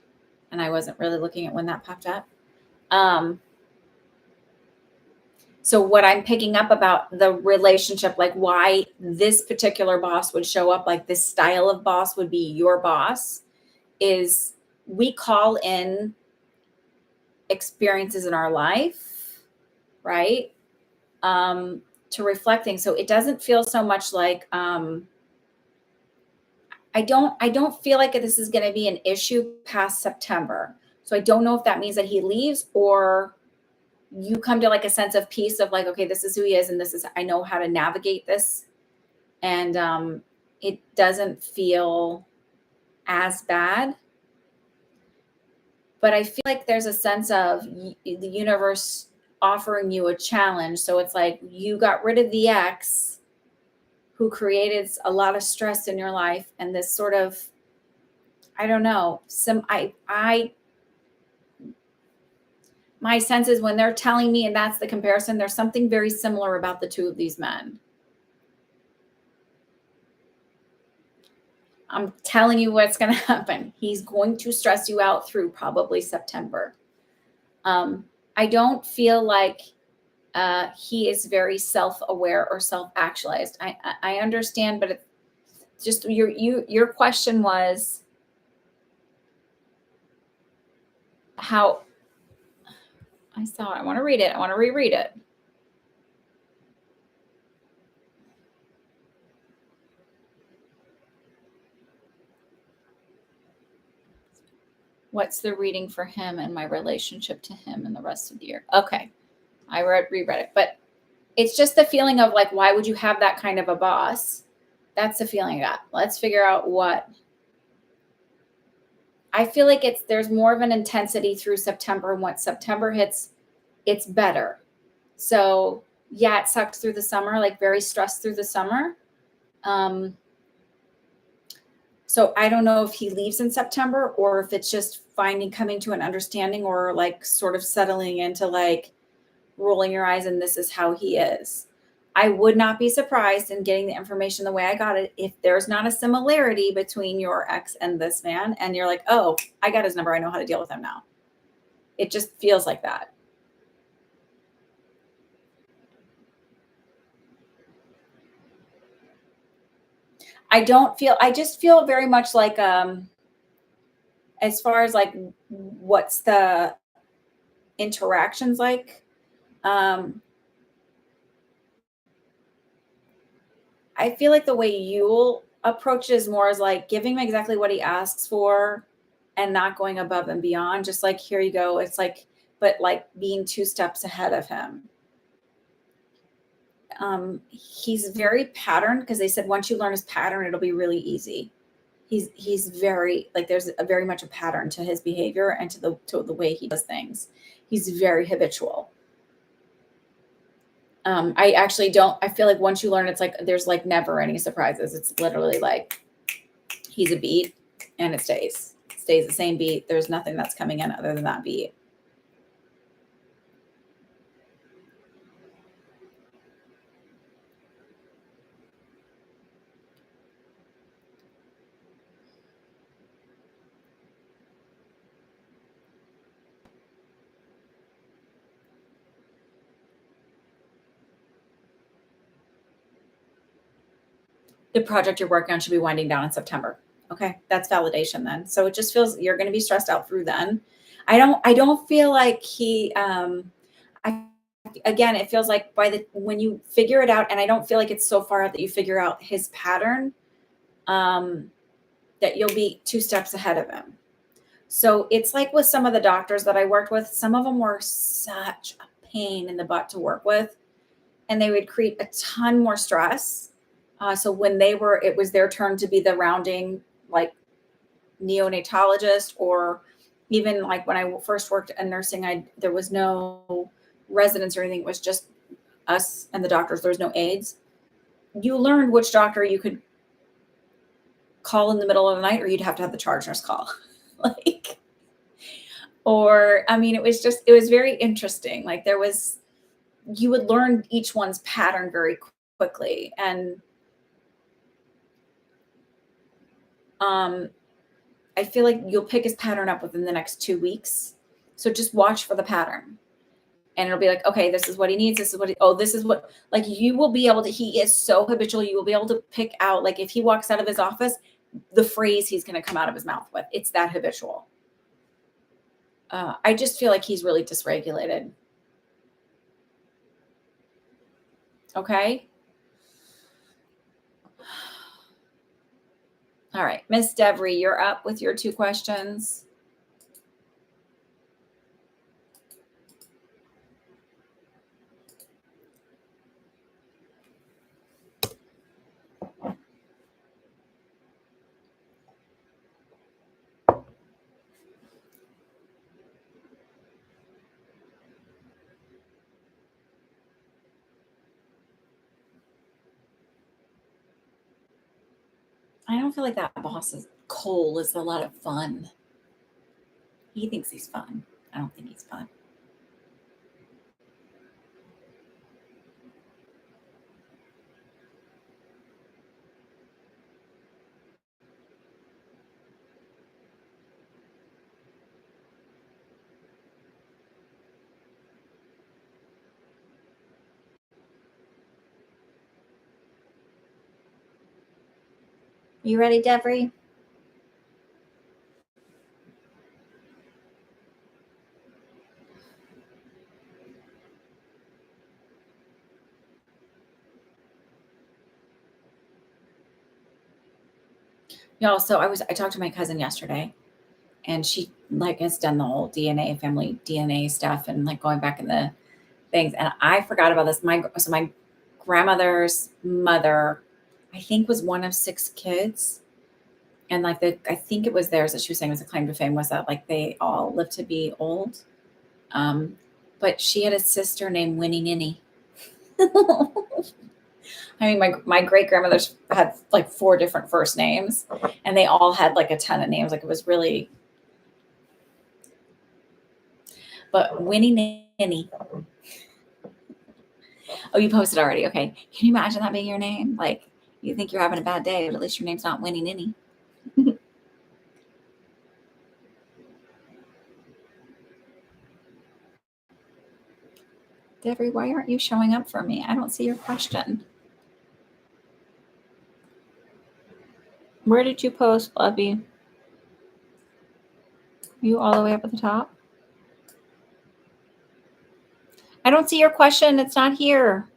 and I wasn't really looking at when that popped up. So what I'm picking up about the relationship, like why this particular boss would show up, like this style of boss would be your boss, is we call in experiences in our life, right? To reflect things. So it doesn't feel so much like, I don't feel like this is going to be an issue past September. So I don't know if that means that he leaves or you come to like a sense of peace of like, okay, this is who he is. And this is, I know how to navigate this. And it doesn't feel as bad. But I feel like there's a sense of the universe offering you a challenge. So it's like you got rid of the ex who created a lot of stress in your life, and this sort of, I don't know, my sense is when they're telling me, and that's the comparison, there's something very similar about the two of these men. I'm telling you what's going to happen. He's going to stress you out through probably September. I don't feel like he is very self-aware or self-actualized. I understand, but it's just your question was, how I saw it. I want to read it. I want to reread it. What's the reading for him and my relationship to him in the rest of the year? Okay. I reread it, but it's just the feeling of like, why would you have that kind of a boss? That's the feeling I got. Let's figure out what. I feel like there's more of an intensity through September. And once September hits, it's better. So yeah, it sucked through the summer, like very stressed through the summer. So I don't know if he leaves in September or if it's just coming to an understanding or like sort of settling into like rolling your eyes and this is how he is. I would not be surprised in getting the information the way I got it if there's not a similarity between your ex and this man and you're like, oh, I got his number. I know how to deal with him now. It just feels like that. I just feel very much like as far as like what's the interactions like, um I feel like the way you'll approach it is more as like giving him exactly what he asks for and not going above and beyond. Just like, here you go. It's like, but like being two steps ahead of him. He's very patterned because they said once you learn his pattern, it'll be really easy. He's very like there's a very much a pattern to his behavior and to the way he does things. He's very habitual. I actually don't. I feel like once you learn, it's like there's like never any surprises. It's literally like he's a beat and it stays the same beat. There's nothing that's coming in other than that beat. The project you're working on should be winding down in September. Okay, that's validation then. So it just feels you're going to be stressed out through then. I don't feel like I again it feels like by the when you figure it out and I don't feel like it's so far out that you figure out his pattern um that you'll be two steps ahead of him. So it's like with some of the doctors that I worked with, some of them were such a pain in the butt to work with, and they would create a ton more stress. So when it was their turn to be the rounding, like neonatologist, or even like when I first worked in nursing, there was no residents or anything. It was just us and the doctors. There was no aides. You learned which doctor you could call in the middle of the night, or you'd have to have the charge nurse call. Like, or I mean, it was very interesting. Like you would learn each one's pattern very quickly. And um, I feel like you'll pick his pattern up within the next 2 weeks. So just watch for the pattern. And it'll be like, okay, this is what he needs. This is what, like, you will be able to, he is so habitual. You will be able to pick out, like, if he walks out of his office, the phrase he's going to come out of his mouth with. It's that habitual. I just feel like he's really dysregulated. Okay. All right. Miss Devry, you're up with your 2 questions. I don't feel like that Cole is a lot of fun. He thinks he's fun. I don't think he's fun. You ready, Devry? Y'all, so I talked to my cousin yesterday, and she like has done the whole DNA family DNA stuff and like going back in the things. And I forgot about this. My grandmother's mother, I think, was one of 6 kids. And like I think it was theirs that she was saying was a claim to fame was that like they all lived to be old. Um, but she had a sister named Winnie Ninny. I mean, my great grandmothers had like 4 different first names, and they all had like a ton of names. Like it was really, but Winnie Ninny. Oh, you posted already. Okay. Can you imagine that being your name? Like you think you're having a bad day, but at least your name's not Winnie Ninny. Debbie, why aren't you showing up for me? I don't see your question. Where did you post, Lovey? You all the way up at the top? I don't see your question. It's not here.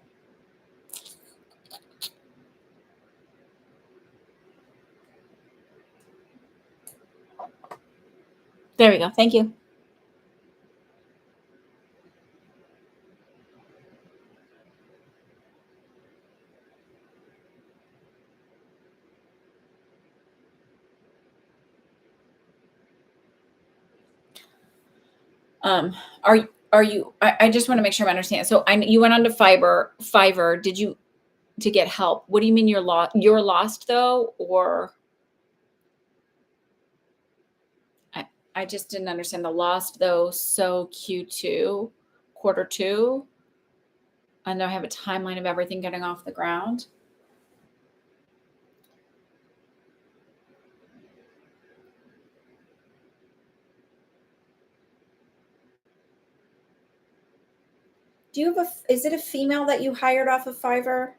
There we go. Thank you. Are you? I just want to make sure I understand. So you went on to Fiverr. Did you to get help? What do you mean you're lost? You're lost though, or I just didn't understand the lost though. So Q2, Q2, and I have a timeline of everything getting off the ground. Do you have is it a female that you hired off of Fiverr?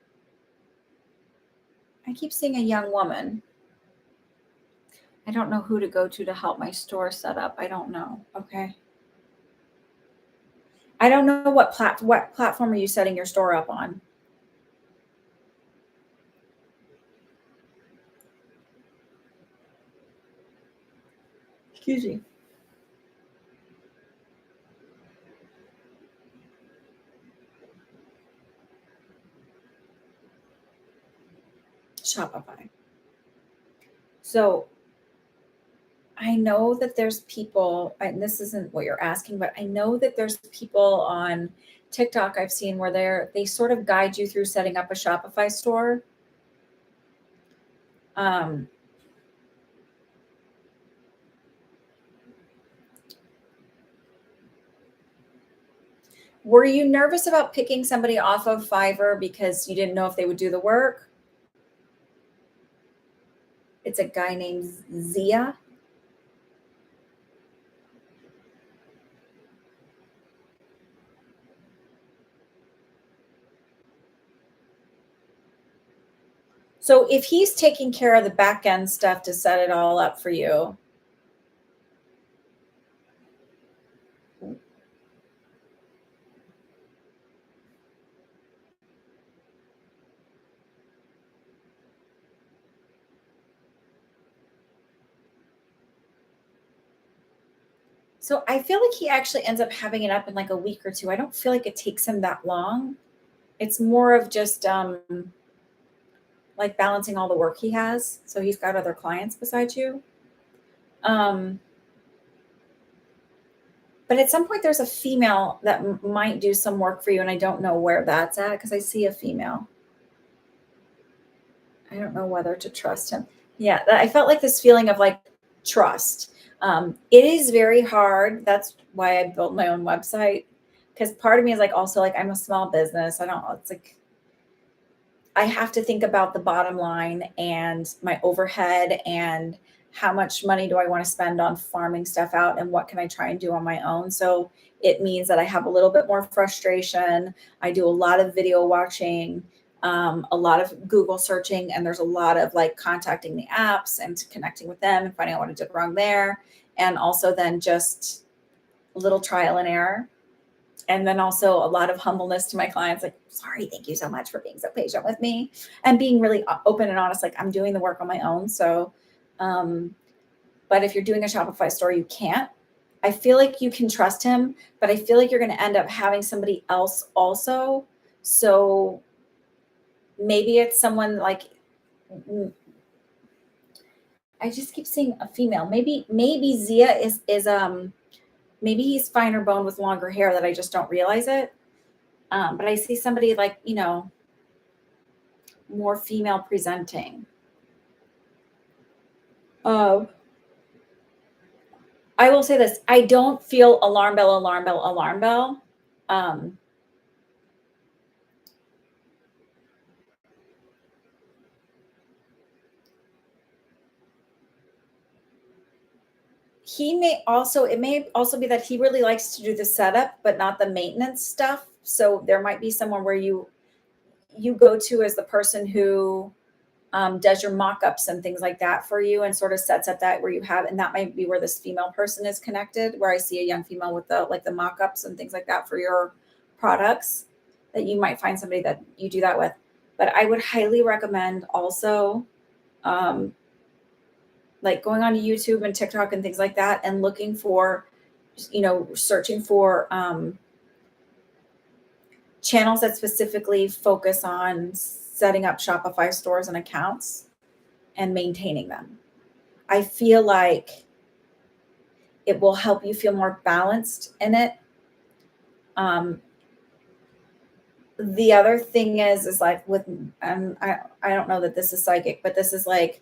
I keep seeing a young woman. I don't know who to go to help my store set up. I don't know. Okay. I don't know what platform are you setting your store up on? Excuse me. Shopify. So I know that there's people, and this isn't what you're asking, but I know that there's people on TikTok I've seen where they sort of guide you through setting up a Shopify store. Were you nervous about picking somebody off of Fiverr because you didn't know if they would do the work? It's a guy named Zia. So if he's taking care of the back end stuff to set it all up for you, so I feel like he actually ends up having it up in like a week or two. I don't feel like it takes him that long. It's more of just like balancing all the work he has. So he's got other clients besides you. But at some point, there's a female that might do some work for you, and I don't know where that's at because I see a female. I don't know whether to trust him. Yeah, I felt like this feeling of like trust. It is very hard. That's why I built my own website, because part of me is like also like I'm a small business. I don't. It's like I have to think about the bottom line and my overhead and how much money do I want to spend on farming stuff out and what can I try and do on my own. So it means that I have a little bit more frustration. I do a lot of video watching, a lot of Google searching, and there's a lot of like contacting the apps and connecting with them and finding out what I did wrong there. And also then just a little trial and error. And then also a lot of humbleness to my clients, like, sorry, thank you so much for being so patient with me and being really open and honest. Like I'm doing the work on my own. So But if you're doing a Shopify store, you can't. I feel like you can trust him, but I feel like you're going to end up having somebody else also. So maybe it's someone like, I just keep seeing a female. Maybe Zia is maybe he's finer boned with longer hair that I just don't realize it. But I see somebody like, more female presenting. I will say this. I don't feel alarm bell, alarm bell, alarm bell. Um, it may also be that he really likes to do the setup, but not the maintenance stuff. So there might be someone where you go to as the person who does your mock-ups and things like that for you and sort of sets up that where you have, and that might be where this female person is connected, where I see a young female with the mock-ups and things like that for your products, that you might find somebody that you do that with. But I would highly recommend also like going on YouTube and TikTok and things like that and looking for, searching for channels that specifically focus on setting up Shopify stores and accounts and maintaining them. I feel like it will help you feel more balanced in it. The other thing is like with, I don't know that this is psychic, but this is like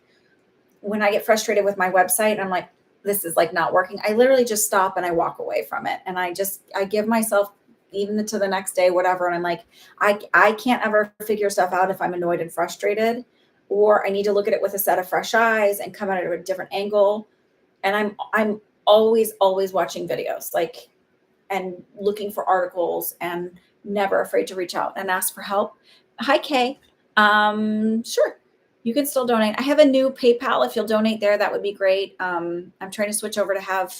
when I get frustrated with my website and I'm like, this is like not working. I literally just stop and I walk away from it. And I give myself even to the next day, whatever. And I'm like, I can't ever figure stuff out if I'm annoyed and frustrated, or I need to look at it with a set of fresh eyes and come at it at a different angle. And I'm always watching videos, like, and looking for articles and never afraid to reach out and ask for help. Hi, Kay. Sure. You can still donate. I have a new PayPal. If you'll donate there, that would be great. I'm trying to switch over to have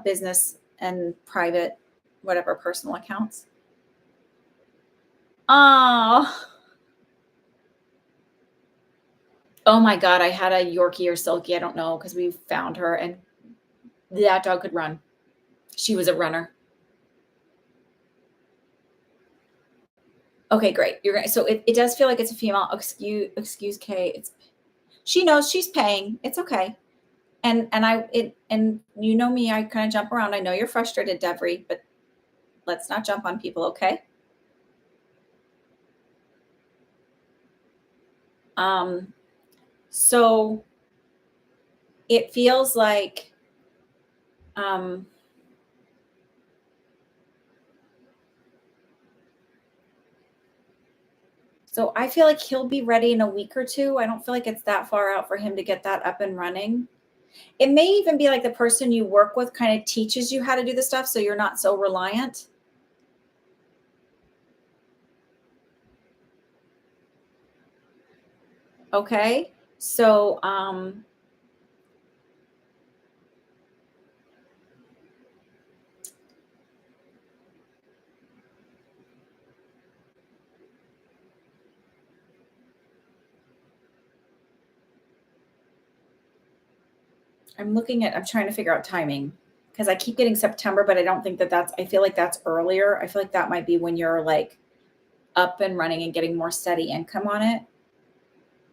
business and private, whatever, personal accounts. Oh my God. I had a Yorkie or Silky. I don't know, because we found her and that dog could run. She was a runner. Okay, great. So it does feel like it's a female. Excuse Kay. She knows she's paying. It's okay. And you know me, I kind of jump around. I know you're frustrated, Devry, but let's not jump on people, okay? So it feels like so I feel like he'll be ready in a week or two. I don't feel like it's that far out for him to get that up and running. It may even be like the person you work with kind of teaches you how to do the stuff, so you're not so reliant. Okay. So I'm trying to figure out timing, because I keep getting September, but I don't think I feel like that's earlier. I feel like that might be when you're like up and running and getting more steady income on it.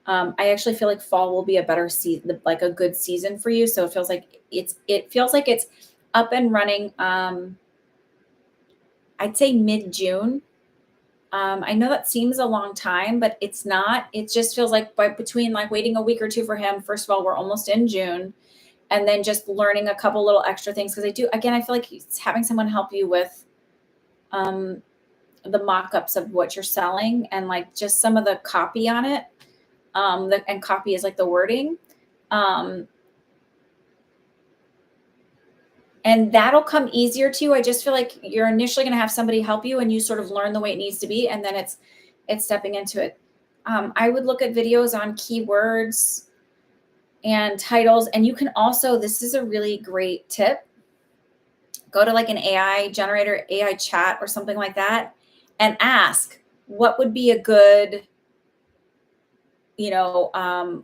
I actually feel like fall will be a better season, like a good season for you. So it feels like it's up and running. I'd say mid-June. I know that seems a long time, but it's not. It just feels like between like waiting a week or two for him. First of all, we're almost in June, and then just learning a couple little extra things, because I feel like it's having someone help you with the mock-ups of what you're selling and like just some of the copy on it. And copy is like the wording. And that'll come easier to you. I just feel like you're initially going to have somebody help you and you sort of learn the way it needs to be. And then it's stepping into it. I would look at videos on keywords and titles. And you can also, this is a really great tip. Go to like an AI generator, AI chat or something like that, and ask what would be a good,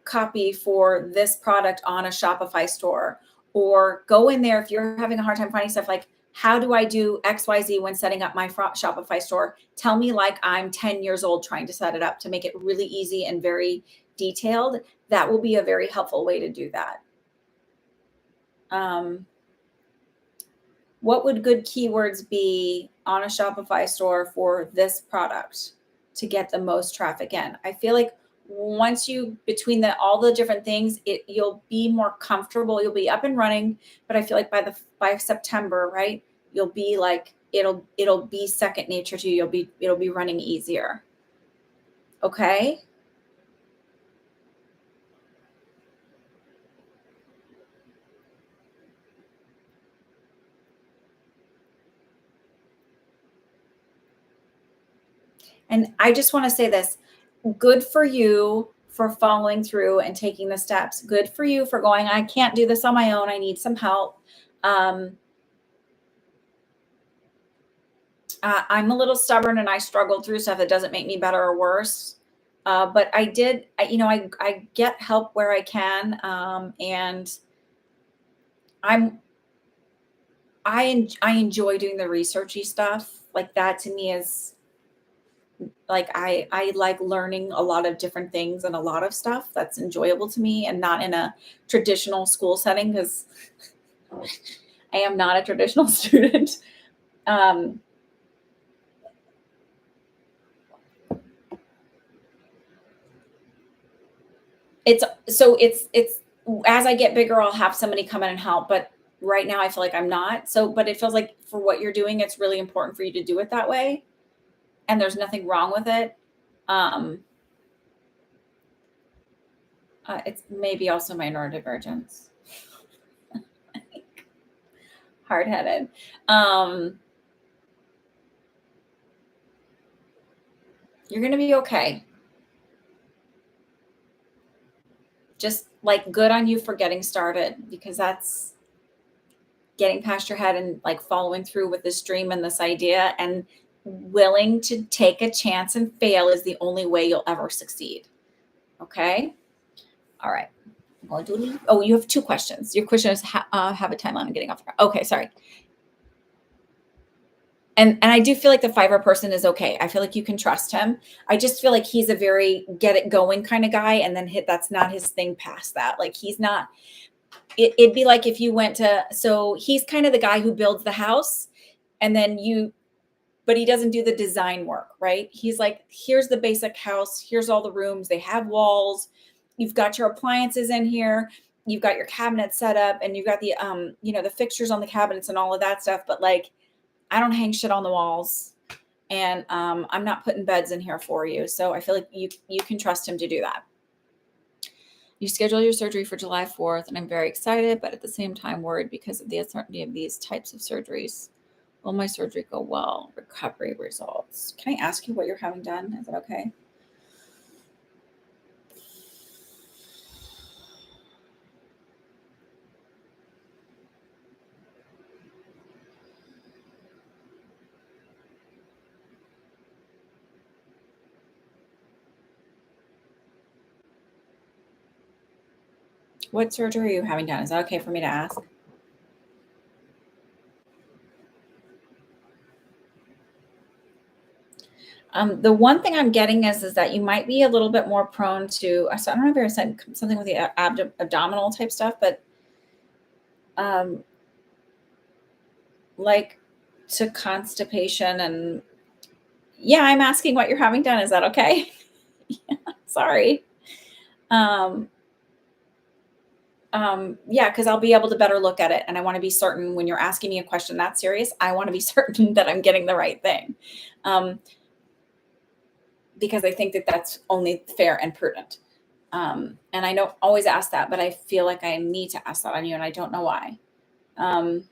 copy for this product on a Shopify store, or go in there if you're having a hard time finding stuff like, how do I do XYZ when setting up my Shopify store? Tell me like I'm 10 years old trying to set it up, to make it really easy and very detailed. That will be a very helpful way to do that. What would good keywords be on a Shopify store for this product to get the most traffic in? I feel like once you, between all the different things, you'll be more comfortable, you'll be up and running. But I feel like by September, right, you'll be like, it'll be second nature to you. It'll be running easier. Okay. And I just want to say this, good for you for following through and taking the steps. Good for you for going, I can't do this on my own. I need some help. I'm a little stubborn and I struggled through stuff. That doesn't make me better or worse. But I get help where I can. And I enjoy doing the researchy stuff. Like that to me is like, I like learning a lot of different things and a lot of stuff that's enjoyable to me, and not in a traditional school setting, because I am not a traditional student. It's as I get bigger, I'll have somebody come in and help, but right now I feel like I'm not. So, but it feels like for what you're doing, it's really important for you to do it that way. And there's nothing wrong with it. It's maybe also my neurodivergence. Hard-headed. You're going to be okay. Just like, good on you for getting started, because that's getting past your head and like following through with this dream and this idea, and willing to take a chance and fail is the only way you'll ever succeed. Okay. All right. Oh, you have two questions. Your question is have a timeline on getting off. Okay. Sorry. And I do feel like the Fiverr person is okay. I feel like you can trust him. I just feel like he's a very get it going kind of guy. And then that's not his thing past that. Like, he's not, it'd be like if you went to, so he's kind of the guy who builds the house, and then but he doesn't do the design work, right? He's like, here's the basic house. Here's all the rooms. They have walls. You've got your appliances in here. You've got your cabinets set up, and you've got the, the fixtures on the cabinets and all of that stuff. But like, I don't hang shit on the walls, and I'm not putting beds in here for you. So I feel like you can trust him to do that. You schedule your surgery for July 4th, and I'm very excited, but at the same time worried because of the uncertainty of these types of surgeries. Will my surgery go well? Recovery results. Can I ask you what you're having done? Is that okay? What surgery are you having done? Is that okay for me to ask? The one thing I'm getting is that you might be a little bit more prone to, so I don't know if you're saying something with the abdominal type stuff, but like to constipation. And yeah, I'm asking what you're having done. Is that okay? Yeah, sorry. Yeah, because I'll be able to better look at it. And I want to be certain when you're asking me a question that's serious, I want to be certain that I'm getting the right thing. Because I think that that's only fair and prudent. And I don't always ask that, but I feel like I need to ask that on you, and I don't know why. I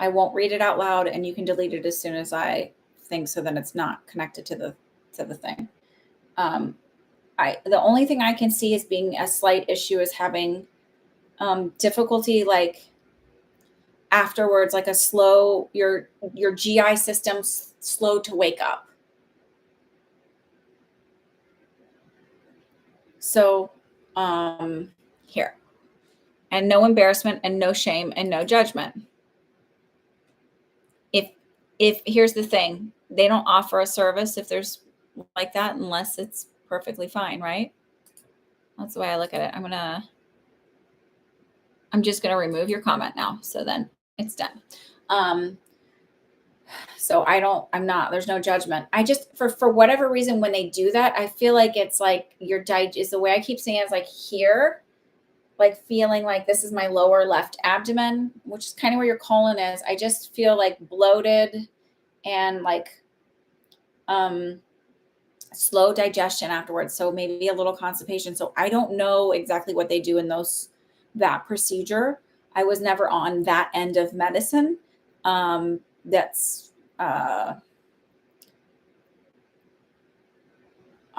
won't read it out loud, and you can delete it as soon as I think, so then it's not connected to the thing. The only thing I can see as being a slight issue is having difficulty like afterwards, like a slow, your GI system's slow to wake up. So, here, and no embarrassment and no shame and no judgment. If here's the thing, they don't offer a service if there's like that unless it's perfectly fine, right? That's the way I look at it. I'm just gonna remove your comment now. So then it's done. So there's no judgment. I just, for whatever reason, when they do that, I feel like it's like your is the way I keep saying it, is like here, like feeling like this is my lower left abdomen, which is kind of where your colon is. I just feel like bloated and like slow digestion afterwards. So maybe a little constipation. So I don't know exactly what they do in that procedure. I was never on that end of medicine. That's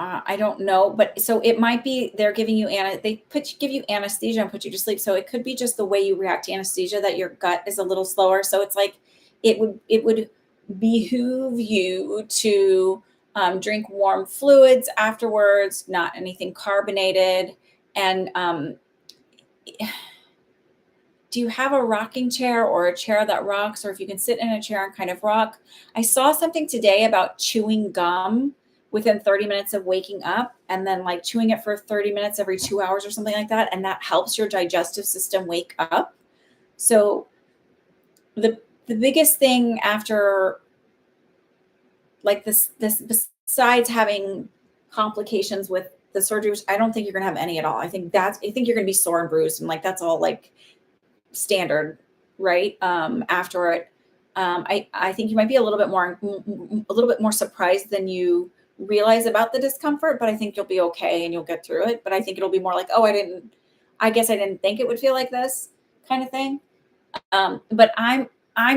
I don't know, but so it might be they're giving you give you anesthesia and put you to sleep. So it could be just the way you react to anesthesia that your gut is a little slower. So it's like it would behoove you to drink warm fluids afterwards, not anything carbonated. And do you have a rocking chair or a chair that rocks, or if you can sit in a chair and kind of rock? I saw something today about chewing gum within 30 minutes of waking up, and then like chewing it for 30 minutes every 2 hours or something like that. And that helps your digestive system wake up. So the biggest thing after like this besides having complications with the surgery, which I don't think you're going to have any at all. I think you're going to be sore and bruised. And like, that's all like standard, right? After it, I think you might be a little bit more surprised than you realize about the discomfort, but I think you'll be okay and you'll get through it. But I think it'll be more like, oh, I guess I didn't think it would feel like this kind of thing. But I'm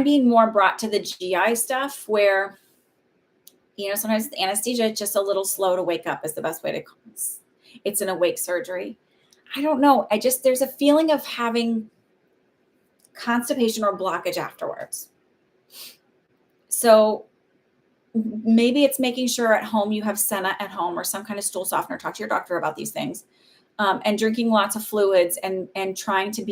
being more brought to the GI stuff where, sometimes the anesthesia is just a little slow to wake up is the best way to, it's an awake surgery. I don't know. There's a feeling of having constipation or blockage afterwards. So maybe it's making sure at home you have Senna at home or some kind of stool softener. Talk to your doctor about these things, and drinking lots of fluids and trying to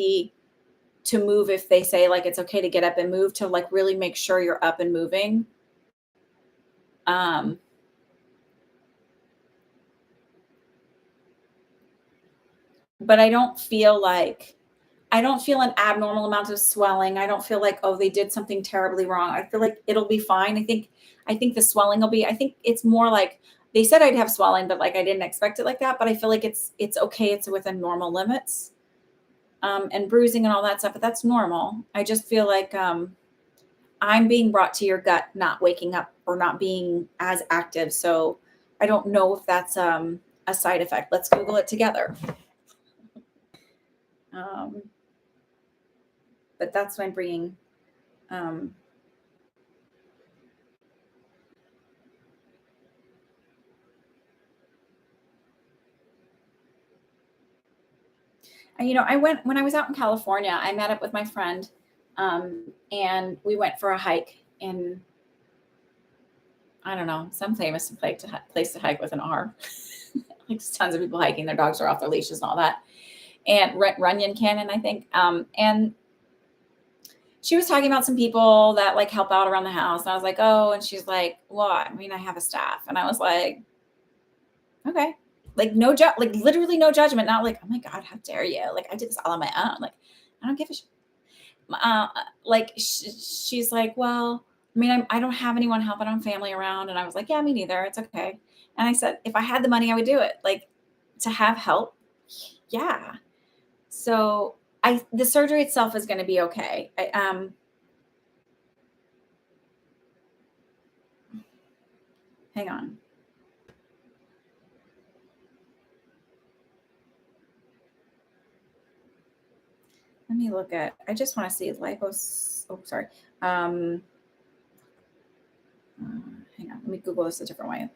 move if they say like it's okay to get up and move, to like really make sure you're up and moving. But I don't feel an abnormal amount of swelling. I don't feel like, oh, they did something terribly wrong. I feel like it'll be fine. I think the swelling will be, I think it's more like they said I'd have swelling, but like I didn't expect it like that. But I feel like it's okay. It's within normal limits. And bruising and all that stuff, but that's normal. I just feel like I'm being brought to your gut, not waking up or not being as active. So I don't know if that's a side effect. Let's Google it together. But that's when bringing when I was out in California, I met up with my friend, and we went for a hike in, I don't know, some famous place to hike with an R. Like tons of people hiking, their dogs are off their leashes and all that. And Runyon Canyon, I think. And she was talking about some people that like help out around the house. And I was like, oh, and she's like, well, I mean, I have a staff. And I was like, okay. Like like literally no judgment. Not like, oh my God, how dare you? Like I did this all on my own. Like, I don't give a shit. Like she's like, well, I mean, I don't have anyone helping. I'm family around. And I was like, yeah, me neither. It's okay. And I said, if I had the money, I would do it. Like to have help. Yeah. So the surgery itself is going to be okay. Hang on. Let me look at, I just want to see lipos. Oh, sorry. Hang on. Let me Google this a different way.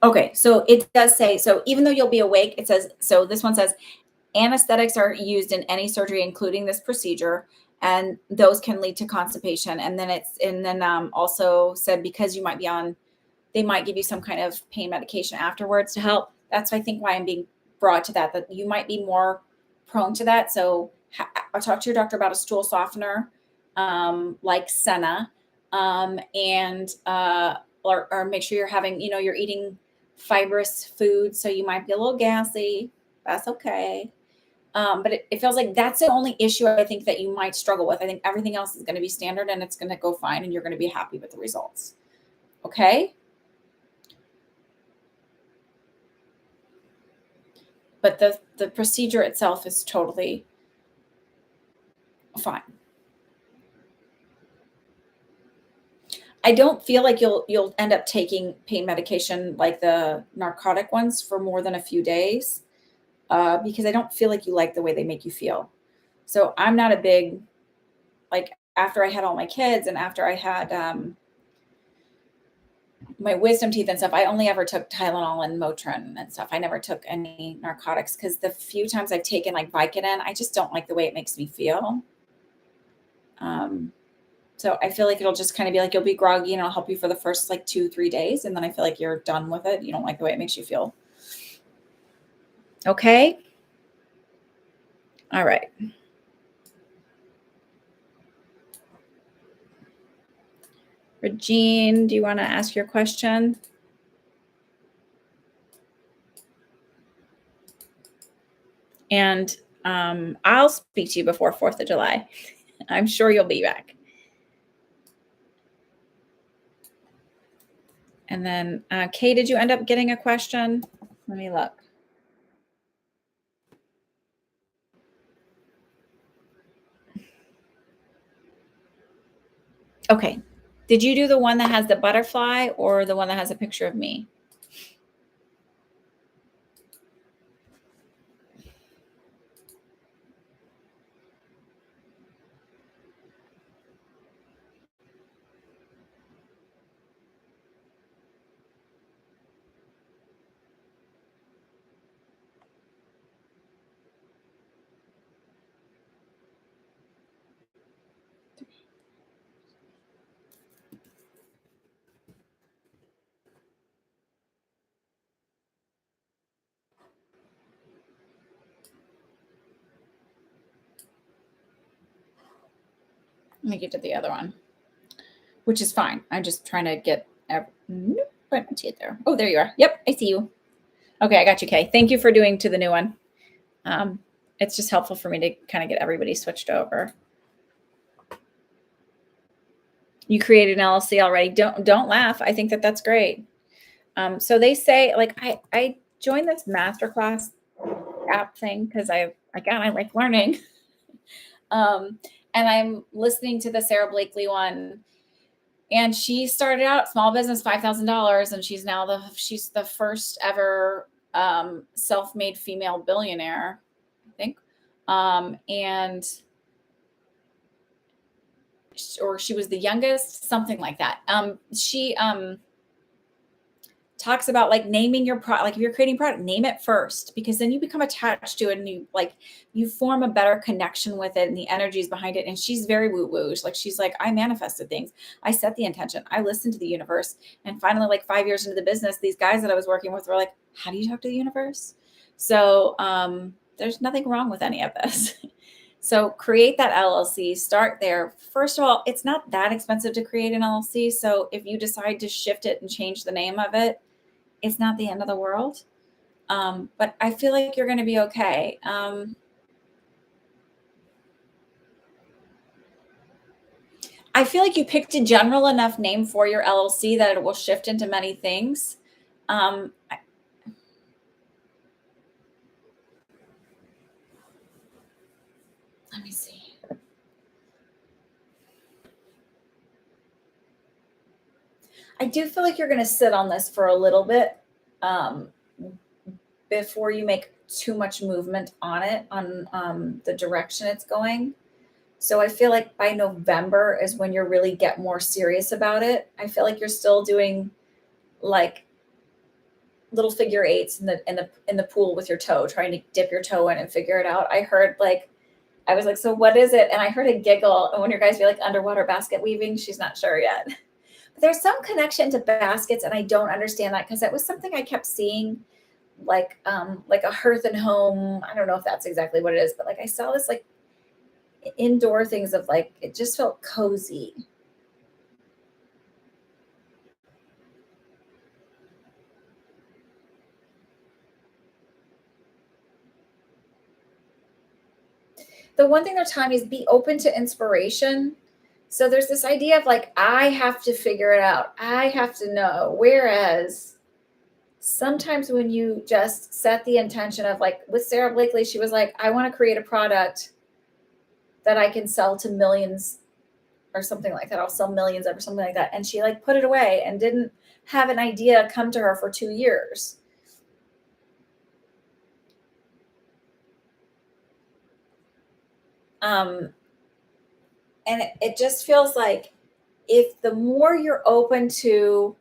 Okay, so it does say, so even though you'll be awake, it says, so this one says, anesthetics are used in any surgery, including this procedure, and those can lead to constipation. And then also said, because you might be on, they might give you some kind of pain medication afterwards to help. That's, I think, why I'm being brought to that you might be more prone to that. So I'll talk to your doctor about a stool softener, like Senna, and or make sure you're having, you're eating fibrous food. So you might be a little gassy. That's okay. But it feels like that's the only issue I think that you might struggle with. I think everything else is going to be standard and it's going to go fine and you're going to be happy with the results. Okay. But the procedure itself is totally fine. I don't feel like you'll end up taking pain medication like the narcotic ones for more than a few days, because I don't feel like you like the way they make you feel. So I'm not a big, like, after I had all my kids and after I had my wisdom teeth and stuff, I only ever took Tylenol and Motrin and stuff. I never took any narcotics because the few times I've taken like Vicodin, I just don't like the way it makes me feel. Um, so I feel like it'll just kind of be like you'll be groggy and it'll help you for the first like 2-3 days. And then I feel like you're done with it. You don't like the way it makes you feel. Okay. All right. Regine, do you want to ask your question? And I'll speak to you before 4th of July. I'm sure you'll be back. And then, Kay, did you end up getting a question? Let me look. Okay. Did you do the one that has the butterfly or the one that has a picture of me? Let me get to the other one, which is fine. I'm just trying to get nope, I don't see it there. Oh, there you are. Yep, I see you. Okay, I got you, Kay. Thank you for doing to the new one. It's just helpful for me to kind of get everybody switched over. You created an LLC already. Don't laugh. I think that that's great. So they say, like, I joined this masterclass app thing because I like learning. And I'm listening to the Sarah Blakely one, and she started out small business, $5,000, and she's the first ever self-made female billionaire, I think. And or she was the youngest, something like that. She talks about like naming your product. Like if you're creating a product, name it first, because then you become attached to it and you form a better connection with it and the energies behind it. And she's very woo-woo. Like she's like, I manifested things. I set the intention. I listened to the universe. And finally, like 5 years into the business, these guys that I was working with were like, how do you talk to the universe? So there's nothing wrong with any of this. So create that LLC, start there. First of all, it's not that expensive to create an LLC. So if you decide to shift it and change the name of it, it's not the end of the world. But I feel like you're going to be okay. I feel like you picked a general enough name for your LLC that it will shift into many things. Let me see. I do feel like you're going to sit on this for a little bit before you make too much movement on it, on the direction it's going. So I feel like by November is when you really get more serious about it. I feel like you're still doing like little figure eights in the pool with your toe, trying to dip your toe in and figure it out. I was like, so what is it? And I heard a giggle. And when your guys be like underwater basket weaving, she's not sure yet. But there's some connection to baskets, and I don't understand that because that was something I kept seeing, like a hearth and home. I don't know if that's exactly what it is, but like I saw this like indoor things of like it just felt cozy. The one thing they're telling me is be open to inspiration. So there's this idea of like, I have to figure it out. I have to know. Whereas sometimes when you just set the intention of like with Sarah Blakely, she was like, I want to create a product that I can sell to millions or something like that. I'll sell millions or something like that. And she like put it away and didn't have an idea come to her for 2 years. And it just feels like if the more you're open to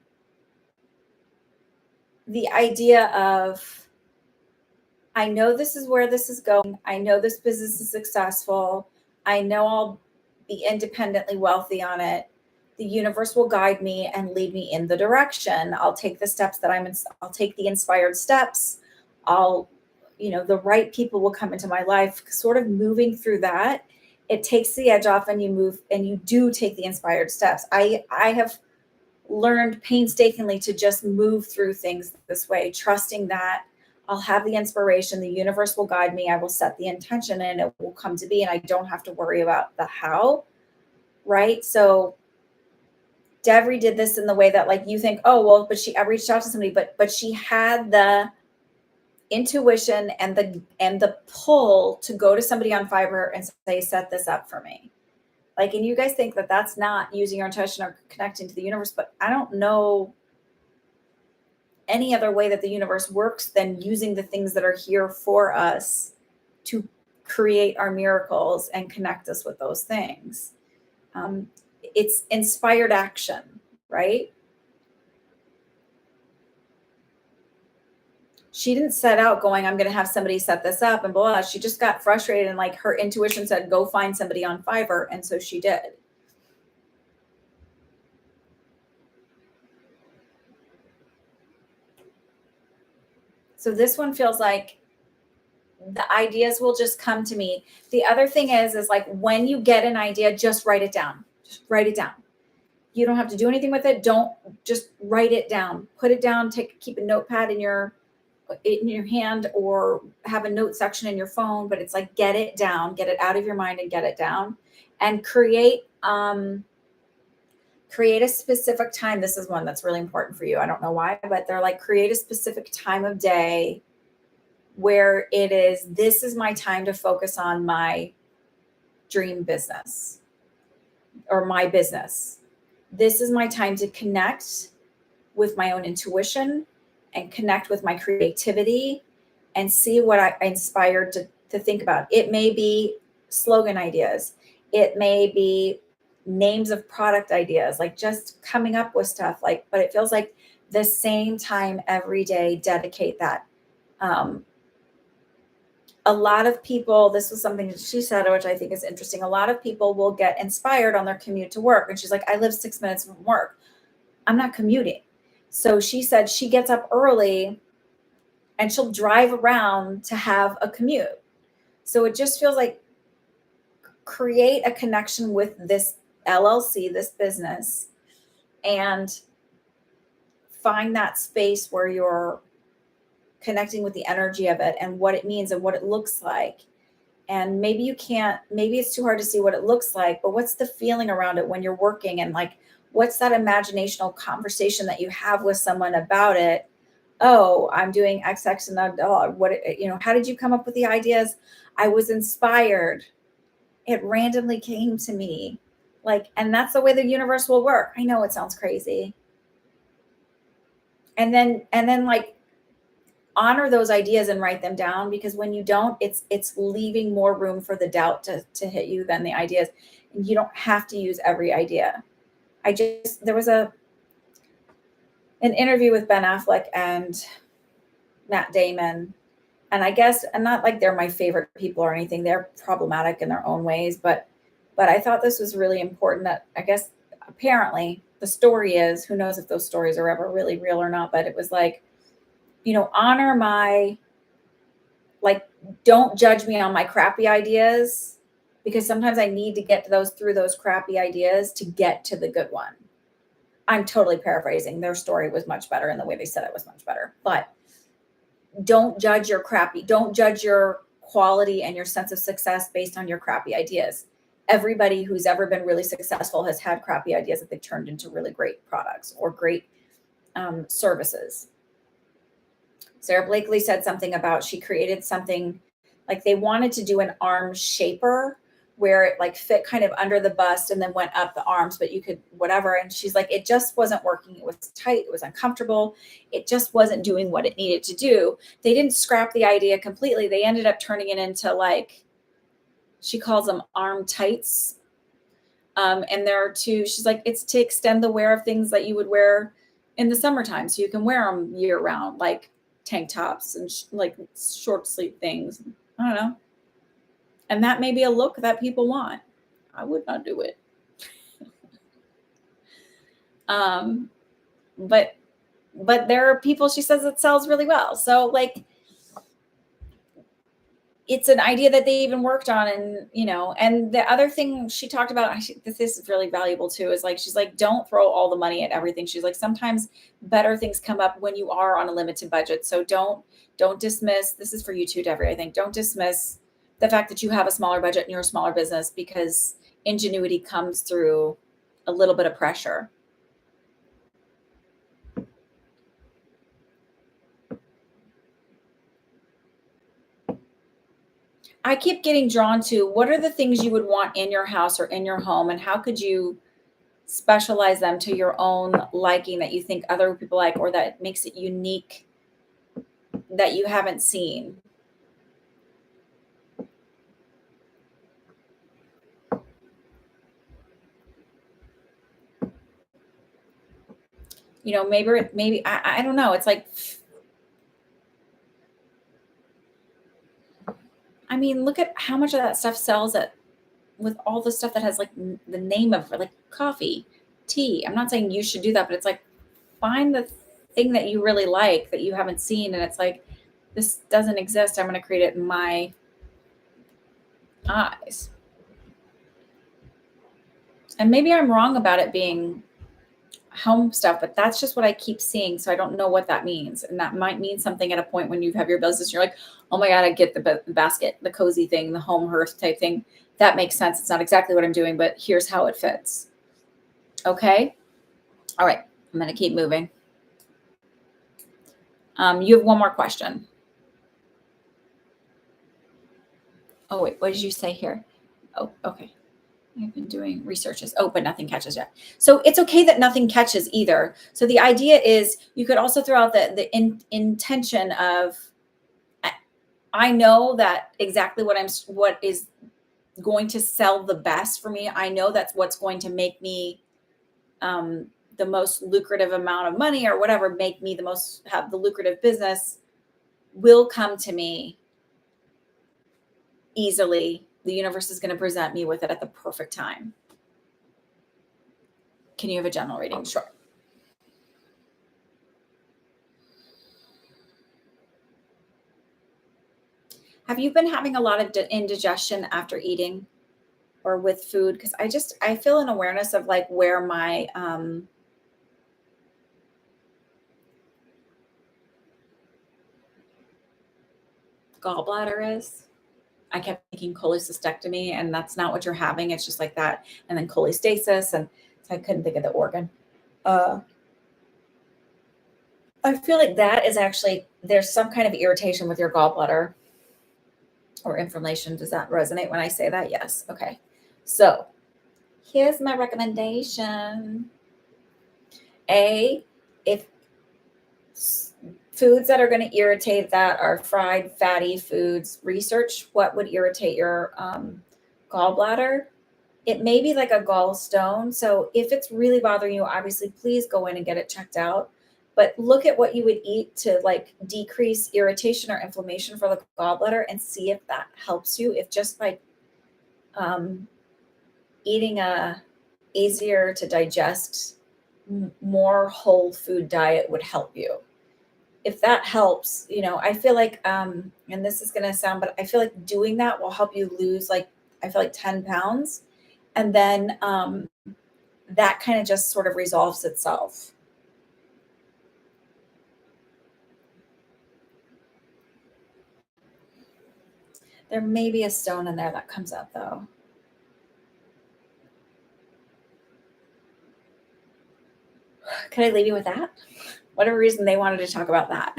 the idea of, I know this is where this is going, I know this business is successful, I know I'll be independently wealthy on it. The universe will guide me and lead me in the direction. I'll take the steps that I'll take the inspired steps. I'll, the right people will come into my life, sort of moving through that. It takes the edge off and you move and you do take the inspired steps. I have learned painstakingly to just move through things this way, trusting that I'll have the inspiration, the universe will guide me, I will set the intention and it will come to be, and I don't have to worry about the how, right? So Devry did this in the way that like you think, oh, well, but I reached out to somebody, but she had the intuition and the pull to go to somebody on Fiverr and say, set this up for me. Like, and you guys think that that's not using your intuition or connecting to the universe, but I don't know any other way that the universe works than using the things that are here for us to create our miracles and connect us with those things. It's inspired action, right? She didn't set out going, I'm going to have somebody set this up and blah, blah. She just got frustrated and like her intuition said, go find somebody on Fiverr. And so she did. So this one feels like the ideas will just come to me. The other thing is like when you get an idea, just write it down. Just write it down. You don't have to do anything with it. Don't just write it down. Put it down. Keep a notepad in your hand or have a note section in your phone. But it's like get it down, get it out of your mind, and get it down, and create a specific time. This is one that's really important for you. I don't know why, but they're like create a specific time of day where this is my time to focus on my dream business or my business. This is my time to connect with my own intuition and connect with my creativity and see what I inspired to think about. It may be slogan ideas. It may be names of product ideas, like just coming up with stuff but it feels like the same time every day, dedicate that. A lot of people, this was something that she said, which I think is interesting. A lot of people will get inspired on their commute to work. And she's like, I live 6 minutes from work. I'm not commuting. So she said she gets up early and she'll drive around to have a commute. So it just feels like create a connection with this LLC, this business, and find that space where you're connecting with the energy of it and what it means and what it looks like. And maybe it's too hard to see what it looks like, but what's the feeling around it when you're working, and like, what's that imaginational conversation that you have with someone about it? Oh, I'm doing XX and how did you come up with the ideas? I was inspired. It randomly came to me. And that's the way the universe will work. I know it sounds crazy. And then like honor those ideas and write them down, because when you don't, it's leaving more room for the doubt to hit you than the ideas. And you don't have to use every idea. There was an interview with Ben Affleck, and Matt Damon. And I guess, and not like they're my favorite people or anything. They're problematic in their own ways, but I thought this was really important that I guess apparently the story is, who knows if those stories are ever really real or not, but it was like, honor my, like, don't judge me on my crappy ideas, because sometimes I need to get to through those crappy ideas to get to the good one. I'm totally paraphrasing. Their story was much better and the way they said it was much better. But don't judge your quality and your sense of success based on your crappy ideas. Everybody who's ever been really successful has had crappy ideas that they turned into really great products or great services. Sarah Blakely said something about, she created something like they wanted to do an arm shaper where it like fit kind of under the bust and then went up the arms, but you could whatever. And she's like, it just wasn't working. It was tight. It was uncomfortable. It just wasn't doing what it needed to do. They didn't scrap the idea completely. They ended up turning it into, like, she calls them arm tights. And there are two, she's like, it's to extend the wear of things that you would wear in the summertime. So you can wear them year round, like tank tops and like short sleeve things. I don't know. And that may be a look that people want. I would not do it. But there are people, she says, it sells really well. So like, it's an idea that they even worked on. And, and the other thing she talked about, this is really valuable too, is like, she's like, don't throw all the money at everything. She's like, sometimes better things come up when you are on a limited budget. So don't dismiss, this is for you too, Deborah, I think, don't dismiss the fact that you have a smaller budget and you're a smaller business, because ingenuity comes through a little bit of pressure. I keep getting drawn to, what are the things you would want in your house or in your home, and how could you specialize them to your own liking that you think other people like, or that makes it unique that you haven't seen. Maybe I don't know. It's like, I mean, look at how much of that stuff sells with all the stuff that has like the name of, like, coffee, tea. I'm not saying you should do that, but it's like, find the thing that you really like that you haven't seen. And it's like, this doesn't exist. I'm going to create it in my eyes. And maybe I'm wrong about it being home stuff, but that's just what I keep seeing. So I don't know what that means. And that might mean something at a point when you have your business, you're like, oh my God, I get the basket, the cozy thing, the home hearth type thing. That makes sense. It's not exactly what I'm doing, but here's how it fits. Okay. All right. I'm going to keep moving. You have one more question. Oh, wait, what did you say here? Oh, okay. I've been doing researches. Oh, but nothing catches yet. So it's okay that nothing catches either. So the idea is, you could also throw out the intention of, I know that exactly what is going to sell the best for me. I know that's what's going to make me the most lucrative amount of money, or whatever, make me have the lucrative business, will come to me easily. The universe is going to present me with it at the perfect time. Can you have a general reading? Sure. Have you been having a lot of indigestion after eating or with food? Because I feel an awareness of like where my gallbladder is. I kept thinking cholecystectomy, and that's not what you're having. It's just like that. And then cholestasis. And so I couldn't think of the organ. I feel like that is actually, there's some kind of irritation with your gallbladder or inflammation. Does that resonate when I say that? Yes. Okay. So here's my recommendation. If foods that are going to irritate that are fried, fatty foods, research what would irritate your gallbladder. It may be like a gallstone. So if it's really bothering you, obviously, please go in and get it checked out. but look at what you would eat to like decrease irritation or inflammation for the gallbladder and see if that helps you. If just by um, eating a easier to digest, more whole food diet would help you. If that helps, I feel like, and this is going to sound, but I feel like doing that will help you lose like, I feel like 10 pounds. And then that kind of just sort of resolves itself. There may be a stone in there that comes up though. Could I leave you with that? Whatever reason they wanted to talk about that.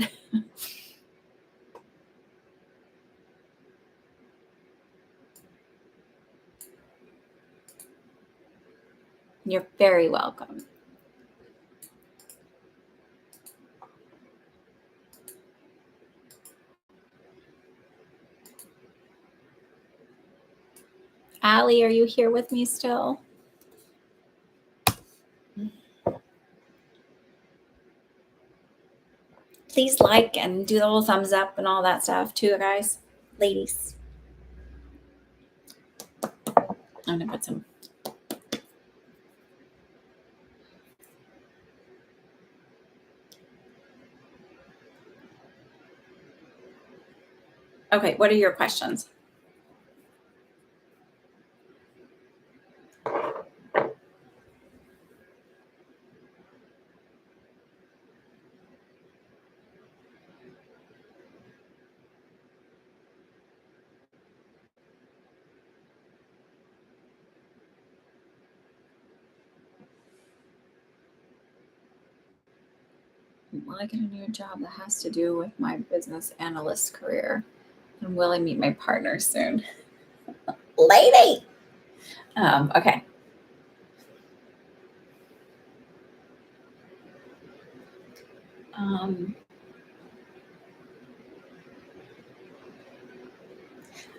You're very welcome. Allie, are you here with me still? Please like and do the little thumbs up and all that stuff too, guys. Ladies. I'm gonna put some. Okay, what are your questions? Will I get a new job that has to do with my business analyst career? And will I meet my partner soon? Lady. Okay.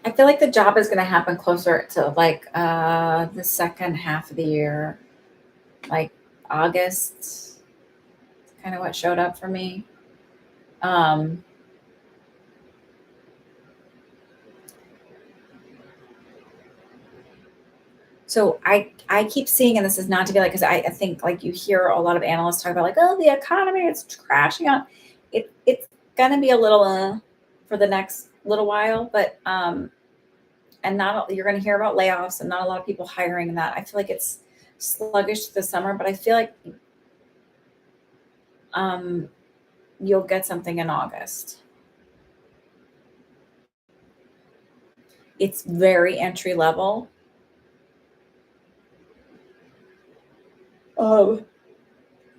I feel like the job is going to happen closer to like the second half of the year, like August, kind of what showed up for me. So I keep seeing, and this is not to be like, because I think like you hear a lot of analysts talk about like, oh, the economy is crashing out. It's gonna be a little for the next little while, but and not you're gonna hear about layoffs and not a lot of people hiring and that. I feel like it's sluggish this summer, but I feel like you'll get something in August. It's very entry level.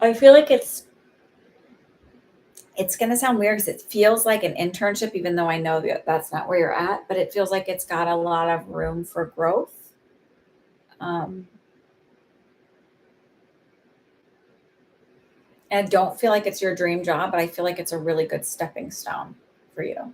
I feel like it's going to sound weird because it feels like an internship, even though I know that that's not where you're at, but it feels like it's got a lot of room for growth. And I don't feel like it's your dream job, but I feel like it's a really good stepping stone for you.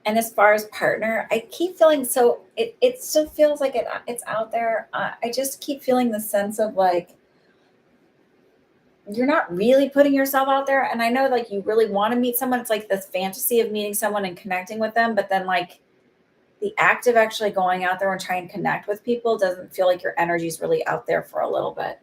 And as far as partner, I keep feeling so it still feels like it's out there. I just keep feeling the sense of like you're not really putting yourself out there. And I know like you really want to meet someone. It's like this fantasy of meeting someone and connecting with them, but then like the act of actually going out there and trying to connect with people doesn't feel like your energy is really out there for a little bit.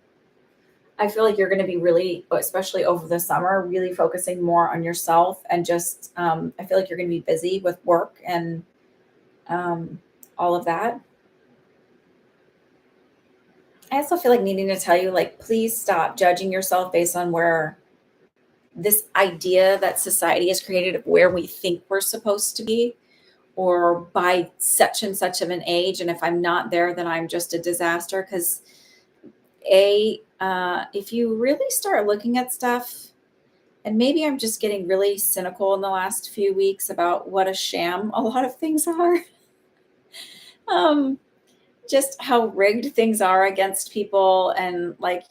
I feel like you're going to be really, especially over the summer, really focusing more on yourself and just, I feel like you're going to be busy with work and all of that. I also feel like needing to tell you, like, please stop judging yourself based on where this idea that society has created of where we think we're supposed to be or by such and such of an age. And if I'm not there, then I'm just a disaster. Because if you really start looking at stuff, and maybe I'm just getting really cynical in the last few weeks about what a sham a lot of things are. Just how rigged things are against people and like,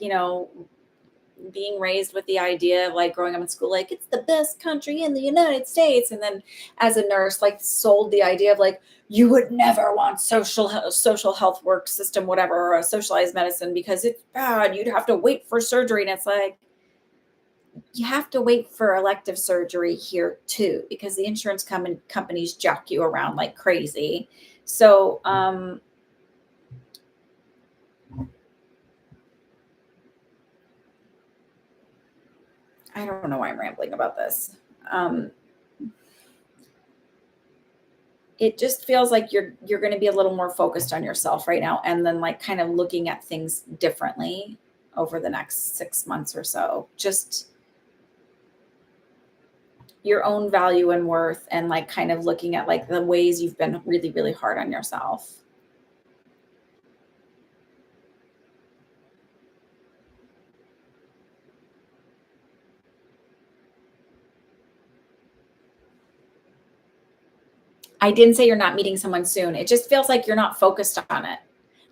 being raised with the idea of like growing up in school, like it's the best country in the United States. And then as a nurse, like sold the idea of like, you would never want social health work system, whatever, or a socialized medicine because it's bad. You'd have to wait for surgery. And it's like, you have to wait for elective surgery here too, because the insurance companies jock you around like crazy. So, I don't know why I'm rambling about this. It just feels like you're going to be a little more focused on yourself right now, and then like kind of looking at things differently over the next 6 months or so. Just your own value and worth, and like kind of looking at like the ways you've been really, really hard on yourself. I didn't say you're not meeting someone soon. It just feels like you're not focused on it.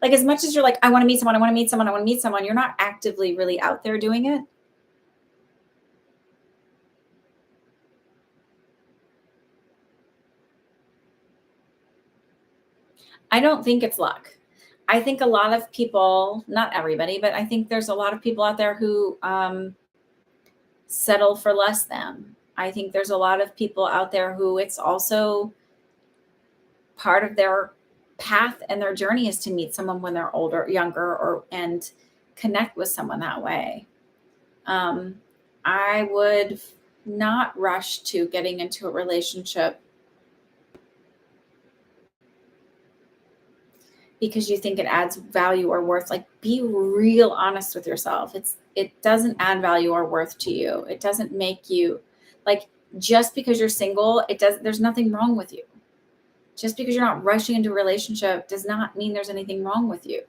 Like as much as you're like, I want to meet someone, I want to meet someone, I want to meet someone, you're not actively really out there doing it. I don't think it's luck. I think a lot of people, not everybody, but I think there's a lot of people out there who settle for less than. I think there's a lot of people out there who it's also part of their path and their journey is to meet someone when they're older, younger, or and connect with someone that way. Um, I would not rush to getting into a relationship because you think it adds value or worth. Like be real honest with yourself. It doesn't add value or worth to you. It doesn't make you like just because you're single, there's nothing wrong with you. Just because you're not rushing into a relationship does not mean there's anything wrong with you.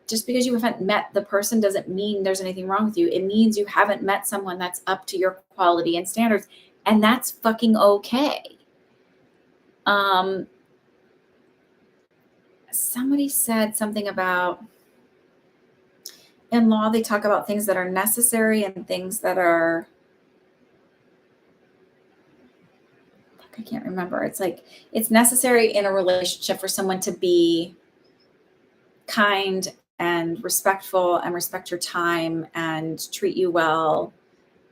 Just because you haven't met the person doesn't mean there's anything wrong with you. It means you haven't met someone that's up to your quality and standards, and that's fucking okay. Somebody said something about in law, they talk about things that are necessary and things that are, I can't remember. It's like it's necessary in a relationship for someone to be kind and respectful and respect your time and treat you well.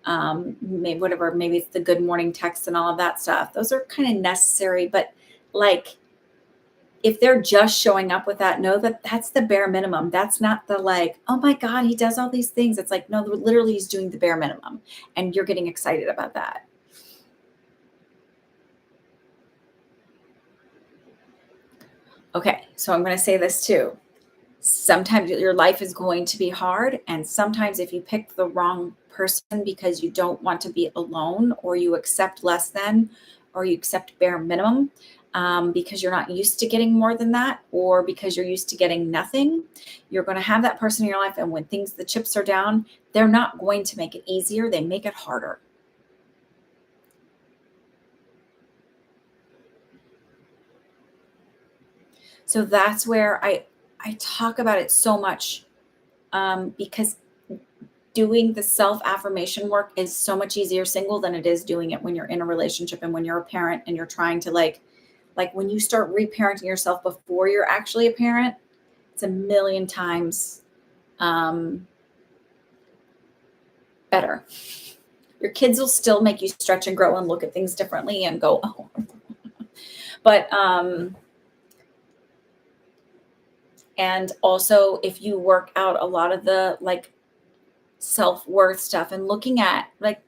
Maybe whatever, maybe it's the good morning text and all of that stuff. Those are kind of necessary, but like if they're just showing up with that, know that that's the bare minimum. That's not the like, oh my God, he does all these things. It's like, no, literally he's doing the bare minimum and you're getting excited about that. Okay, so I'm going to say this too. Sometimes your life is going to be hard. And sometimes if you pick the wrong person because you don't want to be alone or you accept less than, or you accept bare minimum, because you're not used to getting more than that, or because you're used to getting nothing, you're going to have that person in your life. And when the chips are down, they're not going to make it easier. They make it harder. So that's where I talk about it so much, because doing the self-affirmation work is so much easier single than it is doing it when you're in a relationship and when you're a parent and you're trying to like when you start reparenting yourself before you're actually a parent, it's a million times better. Your kids will still make you stretch and grow and look at things differently and go, oh. But and also if you work out a lot of the like self-worth stuff and looking at like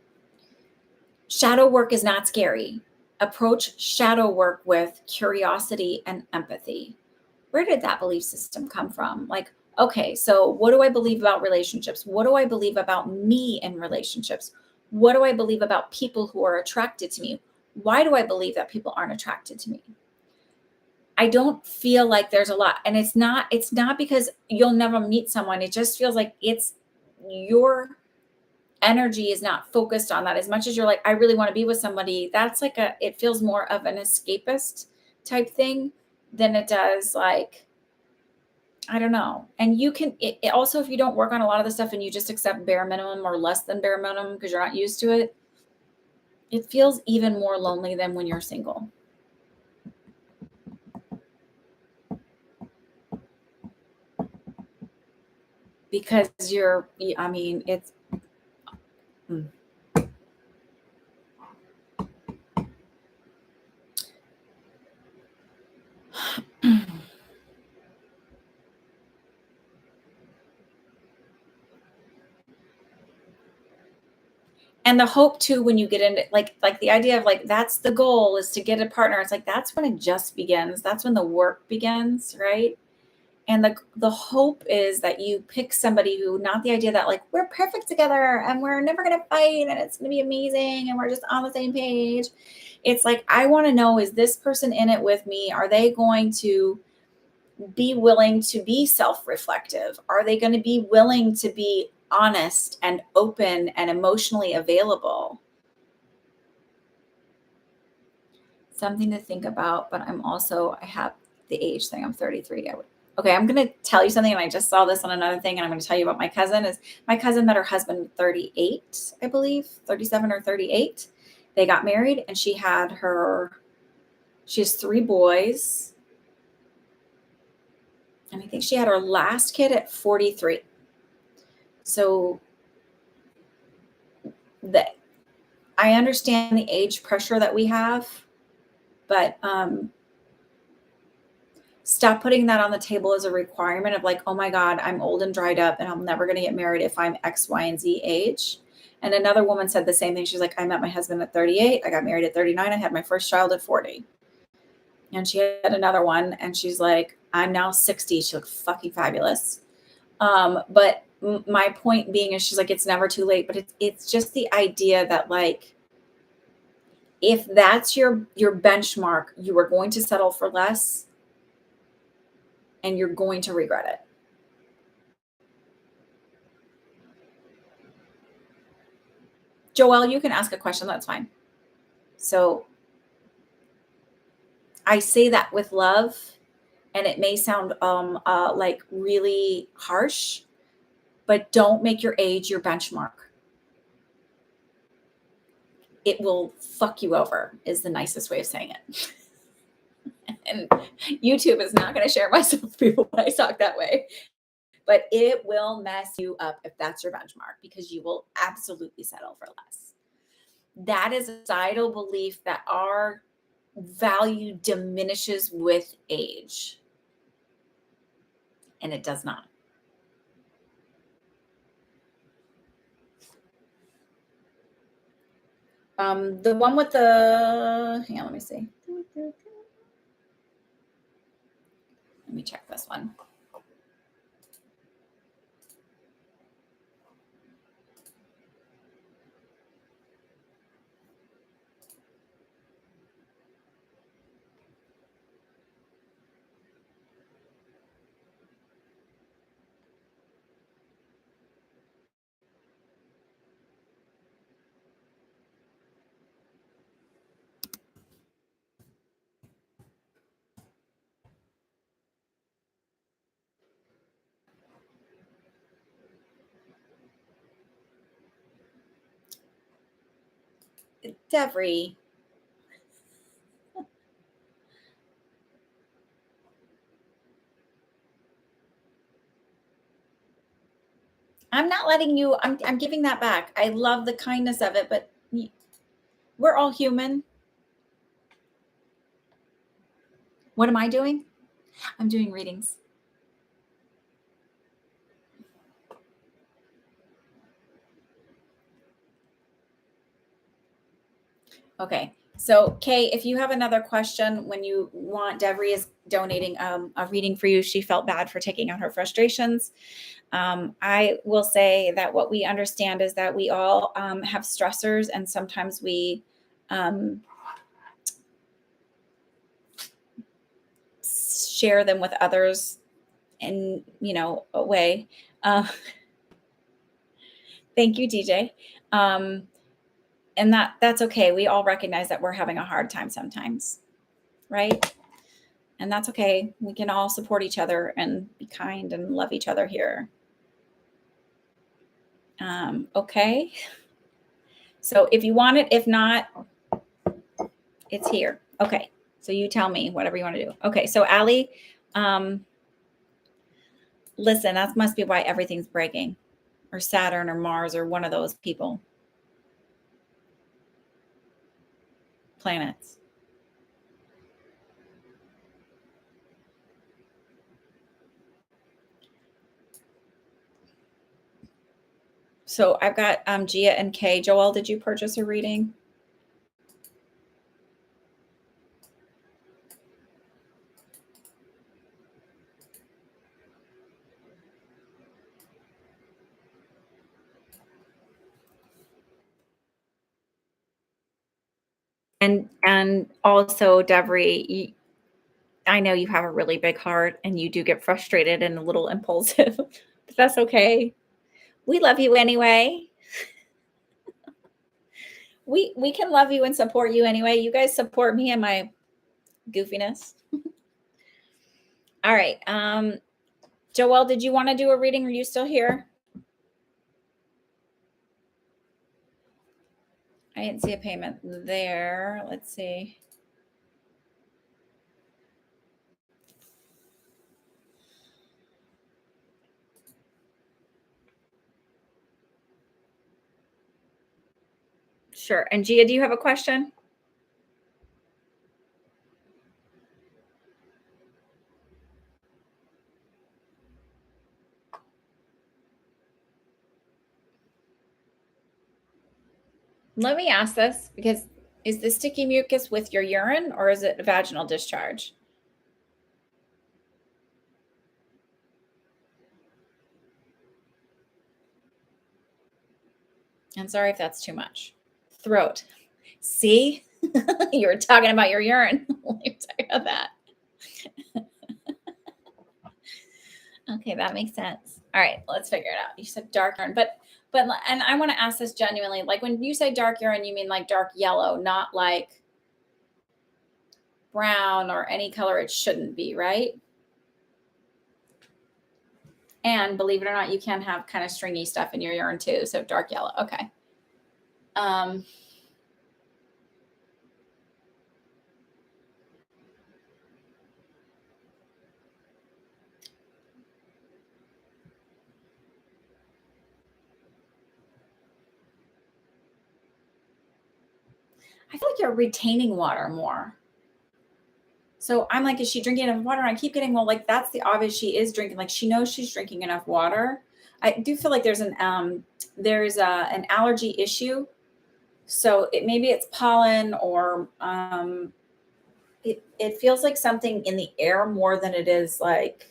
shadow work is not scary. Approach shadow work with curiosity and empathy. Where did that belief system come from? Like, okay, so what do I believe about relationships? What do I believe about me in relationships? What do I believe about people who are attracted to me? Why do I believe that people aren't attracted to me? I don't feel like there's a lot. And it's not because you'll never meet someone. It just feels like it's your energy is not focused on that as much as you're like, I really want to be with somebody. That's like it feels more of an escapist type thing than it does like I don't know. And you can also, if you don't work on a lot of the stuff and you just accept bare minimum or less than bare minimum because you're not used to it, it feels even more lonely than when you're single. Because I mean, it's, mm. And the hope too, when you get into like the idea of like, that's the goal, is to get a partner. It's like, that's when it just begins. That's when the work begins, right? And the hope is that you pick somebody who, not the idea that like we're perfect together and we're never going to fight and it's going to be amazing and we're just on the same page. It's like, I want to know, is this person in it with me? Are they going to be willing to be self-reflective? Are they going to be willing to be honest and open and emotionally available? Something to think about, but I have the age thing. I'm 33. Okay, I'm going to tell you something. And I just saw this on another thing. And I'm going to tell you about my cousin. Is my cousin met her husband at 38, I believe, 37 or 38. They got married and she has 3 boys. And I think she had her last kid at 43. So I understand the age pressure that we have, but stop putting that on the table as a requirement of like, oh my God, I'm old and dried up and I'm never going to get married if I'm X, Y, and Z age. And another woman said the same thing. She's like, I met my husband at 38. I got married at 39. I had my first child at 40. And she had another one and she's like, I'm now 60. She looked fucking fabulous. But my point being is, she's like, it's never too late, but it's just the idea that like, if that's your benchmark, you are going to settle for less and you're going to regret it. Joelle, you can ask a question. That's fine. So I say that with love, and it may sound like really harsh, but don't make your age your benchmark. It will fuck you over, is the nicest way of saying it. And YouTube is not going to share myself with people when I talk that way. But it will mess you up if that's your benchmark, because you will absolutely settle for less. That is a societal belief that our value diminishes with age. And it does not. The one with hang on, let me see. Let me check this one. Devery. I'm not letting you, I'm giving that back. I love the kindness of it, but we're all human. What am I doing? I'm doing readings. Okay. So, Kay, if you have another question, when you want, Devery is donating a reading for you. She felt bad for taking out her frustrations. I will say that what we understand is that we all have stressors, and sometimes we share them with others in, a way. Thank you, DJ. And that's okay. We all recognize that we're having a hard time sometimes, right? And that's okay. We can all support each other and be kind and love each other here. Okay. So if you want it, if not, it's here. Okay. So you tell me whatever you want to do. Okay. So Allie, um, listen, that must be why everything's breaking, or Saturn or Mars or one of those people, planets. So I've got Gia and Kay. Joelle, did you purchase a reading? And also, Devry, I know you have a really big heart and you do get frustrated and a little impulsive, but that's okay. We love you anyway. We can love you and support you anyway. You guys support me and my goofiness. All right. Joelle, did you want to do a reading? Are you still here? I didn't see a payment there. Let's see. Sure. And Gia, do you have a question? Let me ask this, because is the sticky mucus with your urine or is it a vaginal discharge? I'm sorry if that's too much. Throat. See, you were talking about your urine. Let me tell you about that. Okay, that makes sense. All right, let's figure it out. You said dark urine, but and I want to ask this genuinely. Like when you say dark urine, you mean like dark yellow, not like brown or any color it shouldn't be, right? And believe it or not, you can have kind of stringy stuff in your urine too. So dark yellow. Okay. Um, I feel like you're retaining water more. So I'm like, is she drinking enough water? And I keep getting, well, like that's the obvious, she is drinking. Like she knows she's drinking enough water. I do feel like there's an allergy issue. So maybe it's pollen or it feels like something in the air more than it is like.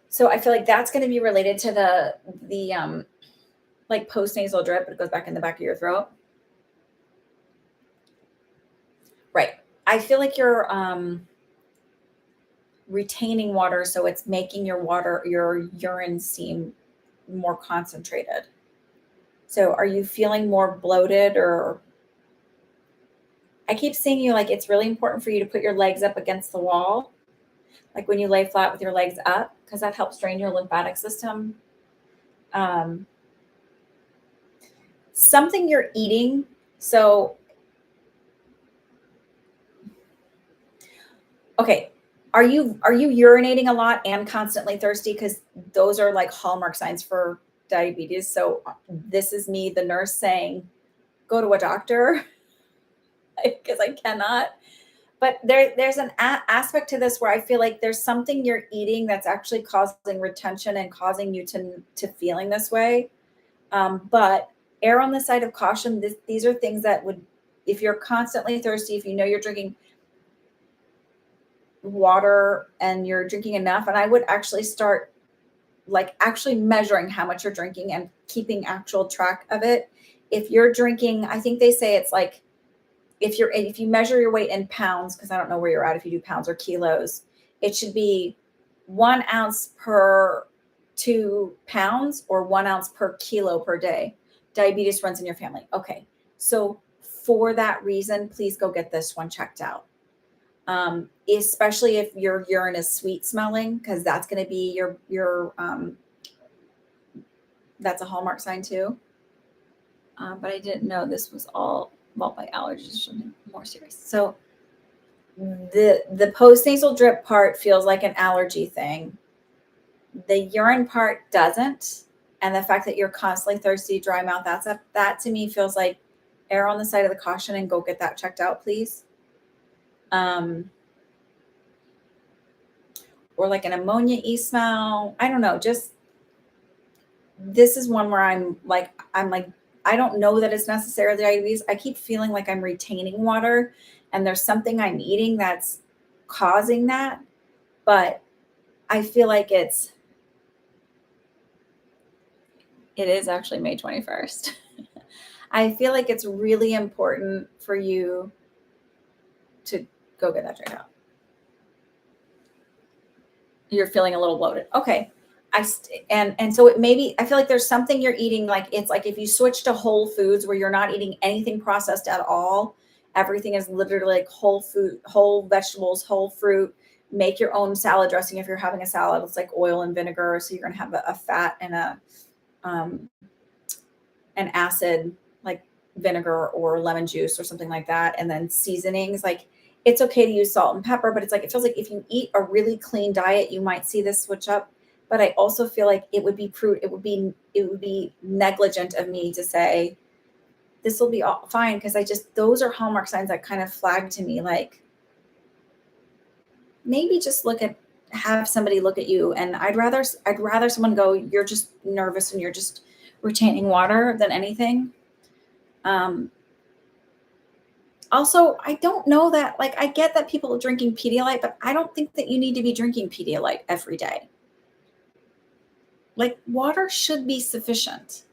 So I feel like that's going to be related to the like post nasal drip. It goes back in the back of your throat. Right. I feel like you're retaining water, so it's making your urine seem more concentrated. So are you feeling more bloated, or I keep seeing you like it's really important for you to put your legs up against the wall, like when you lay flat with your legs up, because that helps drain your lymphatic system. Um, Something you're eating. So, okay, are you urinating a lot and constantly thirsty? Because those are like hallmark signs for diabetes. So this is me, the nurse, saying, go to a doctor because I cannot. But there's an aspect to this where I feel like there's something you're eating that's actually causing retention and causing you to feeling this way. But err on the side of caution. These are things that would, if you're constantly thirsty, if you know you're drinking water and you're drinking enough, and I would actually start like actually measuring how much you're drinking and keeping actual track of it. If you're drinking, I think they say it's like if you measure your weight in pounds, because I don't know where you're at, if you do pounds or kilos, it should be 1 ounce per 2 pounds or 1 ounce per kilo per day. Diabetes runs in your family. Okay. So for that reason, please go get this one checked out. Especially if your urine is sweet smelling, because that's going to be that's a hallmark sign too. But I didn't know this was all by allergies or something more serious. So the postnasal drip part feels like an allergy thing. The urine part doesn't. And the fact that you're constantly thirsty, dry mouth, that to me feels like err on the side of the caution and go get that checked out, please. Or like an ammonia-y smell. I don't know. Just this is one where I'm like, I don't know that it's necessarily diabetes. I keep feeling like I'm retaining water and there's something I'm eating that's causing that. But I feel like it is actually May 21st. I feel like it's really important for you to go get that checked out. You're feeling a little bloated. Okay. And so it maybe, I feel like there's something you're eating. Like it's like if you switch to whole foods where you're not eating anything processed at all, everything is literally like whole food, whole vegetables, whole fruit. Make your own salad dressing. If you're having a salad, it's like oil and vinegar. So you're going to have a fat and an acid like vinegar or lemon juice or something like that. And then seasonings, like it's okay to use salt and pepper, but it's like, it feels like if you eat a really clean diet, you might see this switch up. But I also feel like it would be negligent of me to say this will be all fine. Cause those are hallmark signs that kind of flag to me, like maybe just have somebody look at you. And I'd rather someone go, you're just nervous and you're just retaining water than anything. Also, I don't know that, like, I get that people are drinking Pedialyte, but I don't think that you need to be drinking Pedialyte every day. Like, water should be sufficient.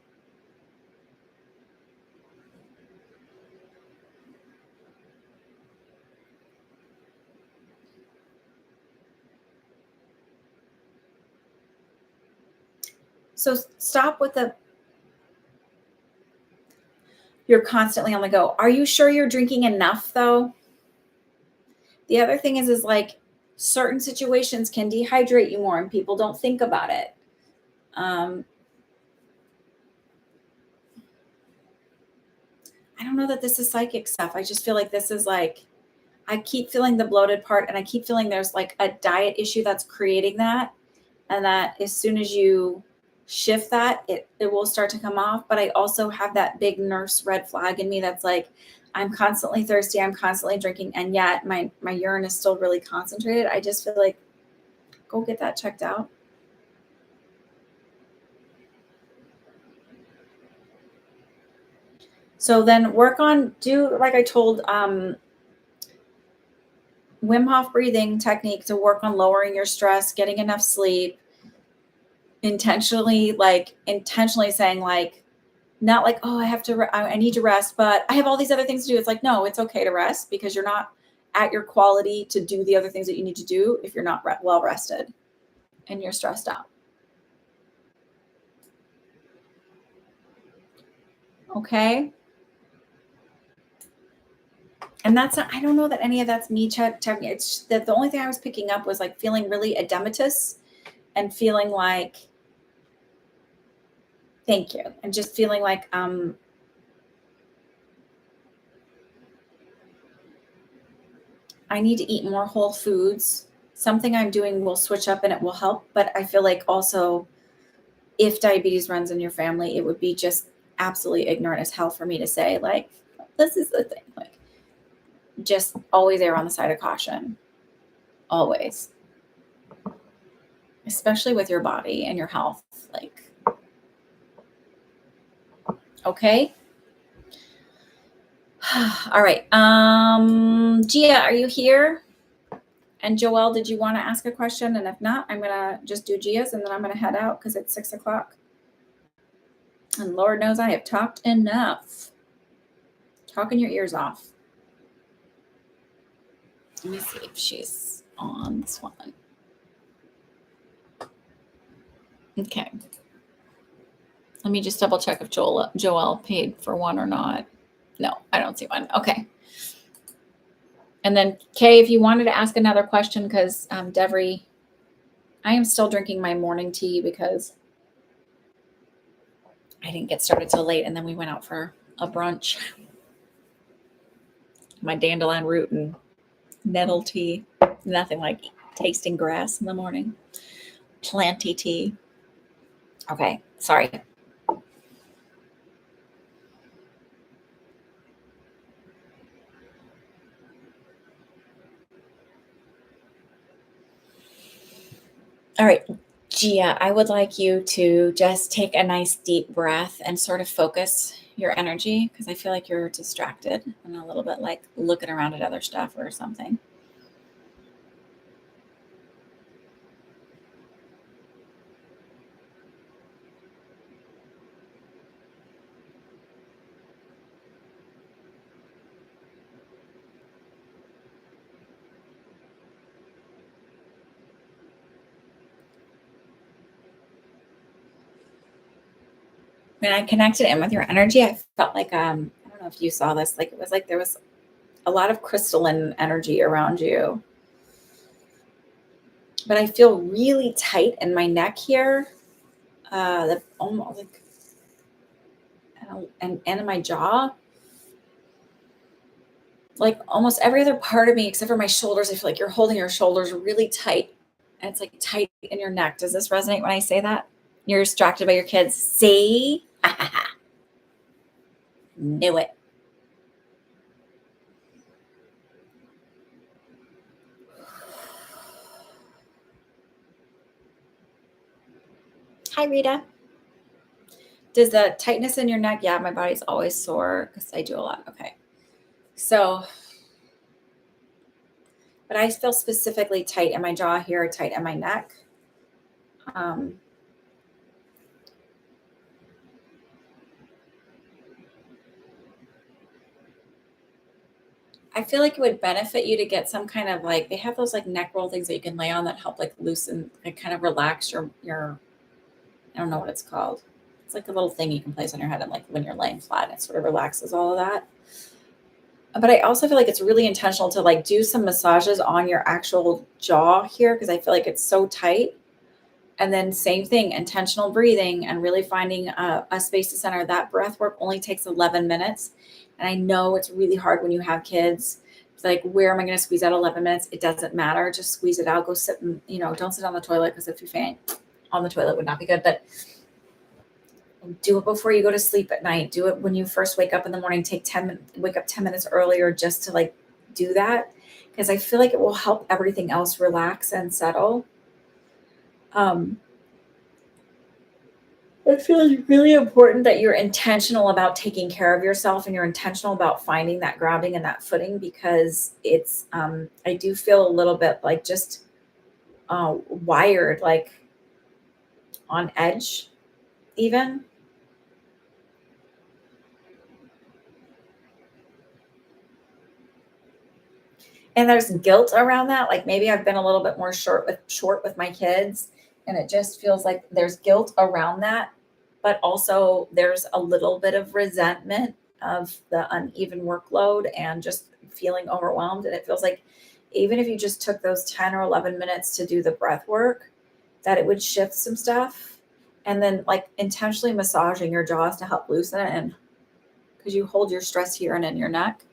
So stop with you're constantly on the go. Are you sure you're drinking enough though? The other thing is like certain situations can dehydrate you more and people don't think about it. I don't know that this is psychic stuff. I just feel like this is like, I keep feeling the bloated part and I keep feeling there's like a diet issue that's creating that. And that as soon as you shift that, it will start to come off. But I also have that big nurse red flag in me that's like, I'm constantly thirsty, I'm constantly drinking, and yet my urine is still really concentrated. I just feel like go get that checked out. So then do like I told Wim Hof breathing technique to work on lowering your stress, getting enough sleep, intentionally saying like, not like, oh, I need to rest, but I have all these other things to do. It's like, no, it's okay to rest because you're not at your quality to do the other things that you need to do if you're not well rested and you're stressed out. Okay. And I don't know that any of that's me checking. It's that the only thing I was picking up was like feeling really edematous and feeling like, thank you. And just feeling like, I need to eat more whole foods. Something I'm doing will switch up and it will help. But I feel like also if diabetes runs in your family, it would be just absolutely ignorant as hell for me to say like, this is the thing. Like, just always err on the side of caution. Always. Especially with your body and your health. Like, okay. All right. Gia, are you here? And Joelle, did you want to ask a question? And if not, I'm going to just do Gia's and then I'm going to head out because it's 6:00. And Lord knows I have talked enough. Talking your ears off. Let me see if she's on this one. Okay. Let me just double check if Joelle paid for one or not. No, I don't see one. Okay. And then Kay, if you wanted to ask another question, because Devry, I am still drinking my morning tea because I didn't get started till late, and then we went out for a brunch. My dandelion root and nettle tea. Nothing like tasting grass in the morning. Planty tea. Okay, sorry. All right, Gia, I would like you to just take a nice deep breath and sort of focus your energy, because I feel like you're distracted and a little bit like looking around at other stuff or something. When I connected in with your energy, I felt like I don't know if you saw this, like it was like there was a lot of crystalline energy around you. But I feel really tight in my neck here. The almost like and in my jaw. Like almost every other part of me except for my shoulders, I feel like you're holding your shoulders really tight. And it's like tight in your neck. Does this resonate when I say that? You're distracted by your kids. See? Knew it. Hi, Rita. Does the tightness in your neck? Yeah, my body's always sore because I do a lot. Okay. So, but I feel specifically tight in my jaw here, tight in my neck. I feel like it would benefit you to get some kind of like, they have those like neck roll things that you can lay on that help like loosen and kind of relax your, I don't know what it's called. It's like a little thing you can place on your head and like when you're laying flat, it sort of relaxes all of that. But I also feel like it's really intentional to like do some massages on your actual jaw here because I feel like it's so tight. And then same thing, intentional breathing and really finding a space to center. That breath work only takes 11 minutes. And I know it's really hard when you have kids. It's like, where am I going to squeeze out 11 minutes? It doesn't matter. Just squeeze it out. Go sit and, don't sit on the toilet because if you faint on the toilet would not be good. But do it before you go to sleep at night. Do it when you first wake up in the morning. Wake up 10 minutes earlier just to like do that. Because I feel like it will help everything else relax and settle. I feel it's really important that you're intentional about taking care of yourself and you're intentional about finding that grounding and that footing because it's, I do feel a little bit like just wired, like on edge, even. And there's guilt around that. Like maybe I've been a little bit more short with my kids, and it just feels like there's guilt around that, but also there's a little bit of resentment of the uneven workload and just feeling overwhelmed. And it feels like even if you just took those 10 or 11 minutes to do the breath work, that it would shift some stuff. And then like intentionally massaging your jaws to help loosen it. And because you hold your stress here and in your neck.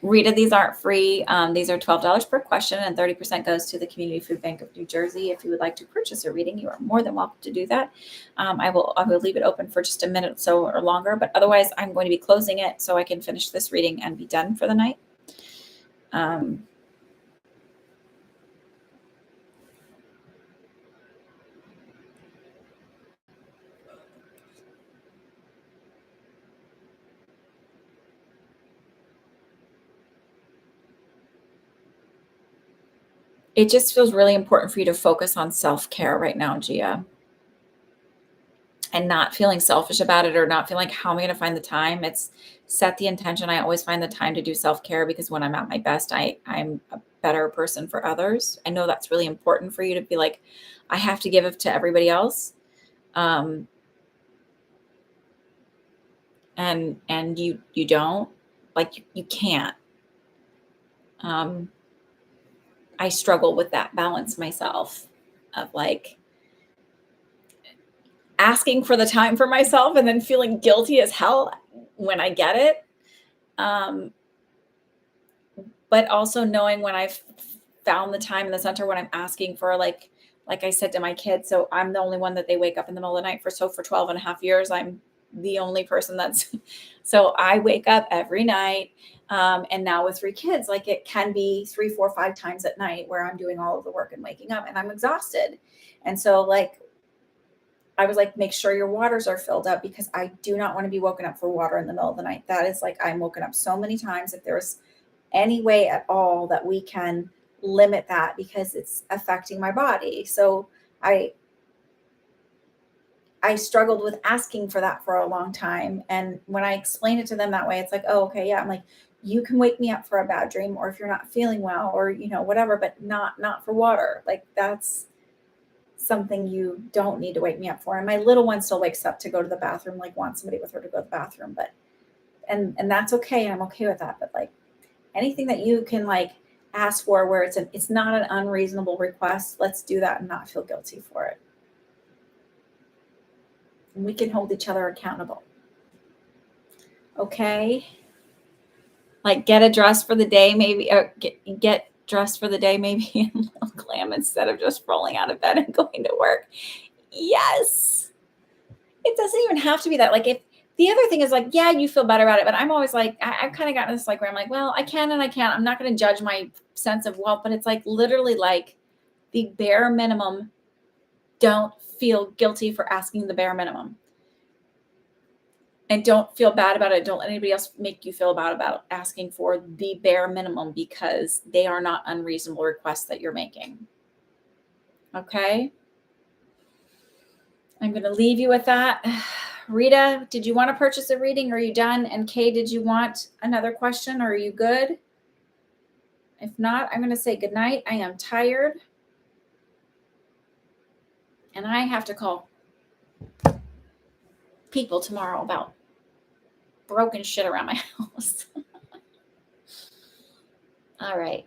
Rita, these aren't free. These are $12 per question and 30% goes to the Community Food Bank of New Jersey. If you would like to purchase a reading, you are more than welcome to do that. I will leave it open for just a minute or so or longer, but otherwise I'm going to be closing it so I can finish this reading and be done for the night. It just feels really important for you to focus on self-care right now, Gia. And not feeling selfish about it or not feeling like, how am I going to find the time? It's set the intention. I always find the time to do self-care because when I'm at my best, I'm a better person for others. I know that's really important for you to be like, I have to give it to everybody else. and you don't, like you can't. I struggle with that balance myself of like asking for the time for myself and then feeling guilty as hell when I get it. But also knowing when I've found the time in the center when I'm asking for like I said to my kids, so I'm the only one that they wake up in the middle of the night for. So for 12 and a half years, I'm the only person that's, so I wake up every night. And now with 3 kids, like it can be 3, 4, 5 times at night where I'm doing all of the work and waking up and I'm exhausted. And so like, I was like, make sure your waters are filled up because I do not want to be woken up for water in the middle of the night. That is like, I'm woken up so many times. If there's any way at all that we can limit that because it's affecting my body. So I struggled with asking for that for a long time. And when I explain it to them that way, it's like, oh, okay, yeah. I'm like, you can wake me up for a bad dream or if you're not feeling well or, whatever, but not for water. Like that's something you don't need to wake me up for. And my little one still wakes up to go to the bathroom, like wants somebody with her to go to the bathroom, but, and that's okay. And I'm okay with that. But like anything that you can like ask for where it's not an unreasonable request, let's do that and not feel guilty for it. And we can hold each other accountable. Okay. Like get a dress for the day, maybe, or get dressed for the day, maybe in a little glam instead of just rolling out of bed and going to work. Yes. It doesn't even have to be that. Like if the other thing is like, yeah, you feel better about it. But I'm always like, I've kind of gotten this like where I'm like, well, I can and I can't. I'm not going to judge my sense of wealth, but it's like literally like the bare minimum. Don't feel guilty for asking the bare minimum. And don't feel bad about it. Don't let anybody else make you feel bad about asking for the bare minimum because they are not unreasonable requests that you're making. Okay. I'm going to leave you with that. Rita, did you want to purchase a reading? Are you done? And Kay, did you want another question? Or are you good? If not, I'm going to say goodnight. I am tired. And I have to call people tomorrow about broken shit around my house. All right.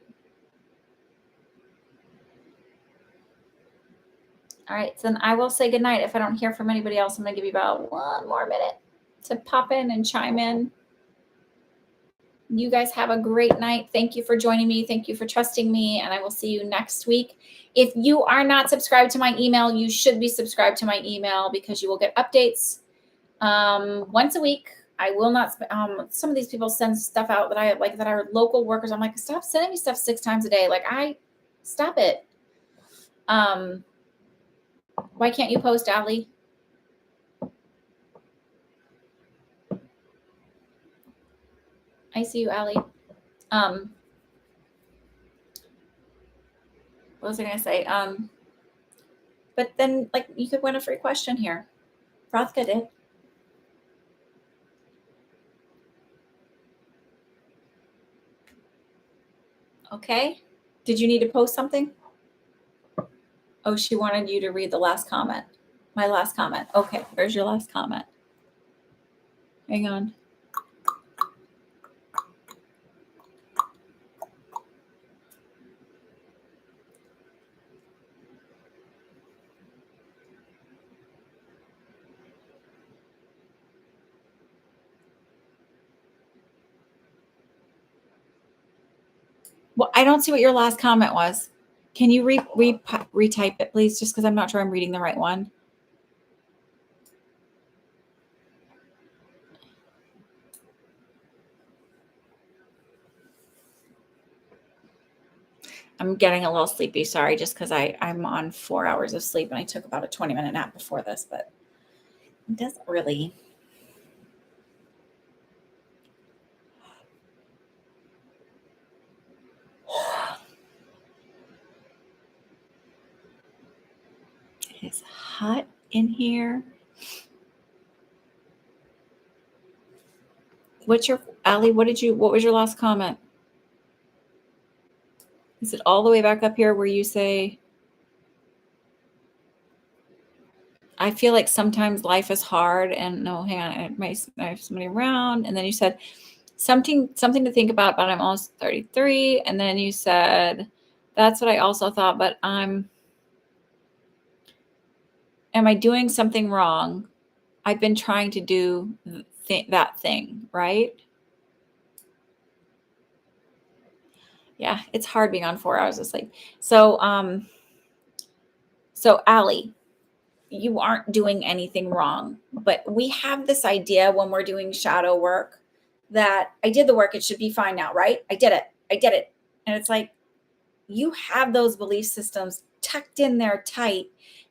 All right. So then I will say goodnight. If I don't hear from anybody else, I'm going to give you about 1 more minute to pop in and chime in. You guys have a great night. Thank you for joining me. Thank you for trusting me. And I will see you next week. If you are not subscribed to my email, you should be subscribed to my email because you will get updates once a week. I will not, some of these people send stuff out that I like that are local workers. I'm like, stop sending me stuff 6 times a day. Like stop it. Why can't you post, Allie? I see you, Allie. What was I going to say? But then like you could win a free question here. Rothka did. Okay. Did you need to post something? Oh, she wanted you to read the last comment. My last comment. Okay. Where's your last comment? Hang on. Well, I don't see what your last comment was. Can you retype it, please? Just because I'm not sure I'm reading the right one. I'm getting a little sleepy. Sorry, just because I'm on 4 hours of sleep and I took about a 20-minute nap before this, but it doesn't really. It's hot in here. Allie, what was your last comment? Is it all the way back up here where you say, I feel like sometimes life is hard and no, hang on, I have somebody around. And then you said something to think about, but I'm almost 33. And then you said, that's what I also thought, but am I doing something wrong? I've been trying to do that thing, right? Yeah, it's hard being on 4 hours of sleep. So Allie, you aren't doing anything wrong, but we have this idea when we're doing shadow work that I did the work, it should be fine now, right? I did it. And it's like, you have those belief systems tucked in there tight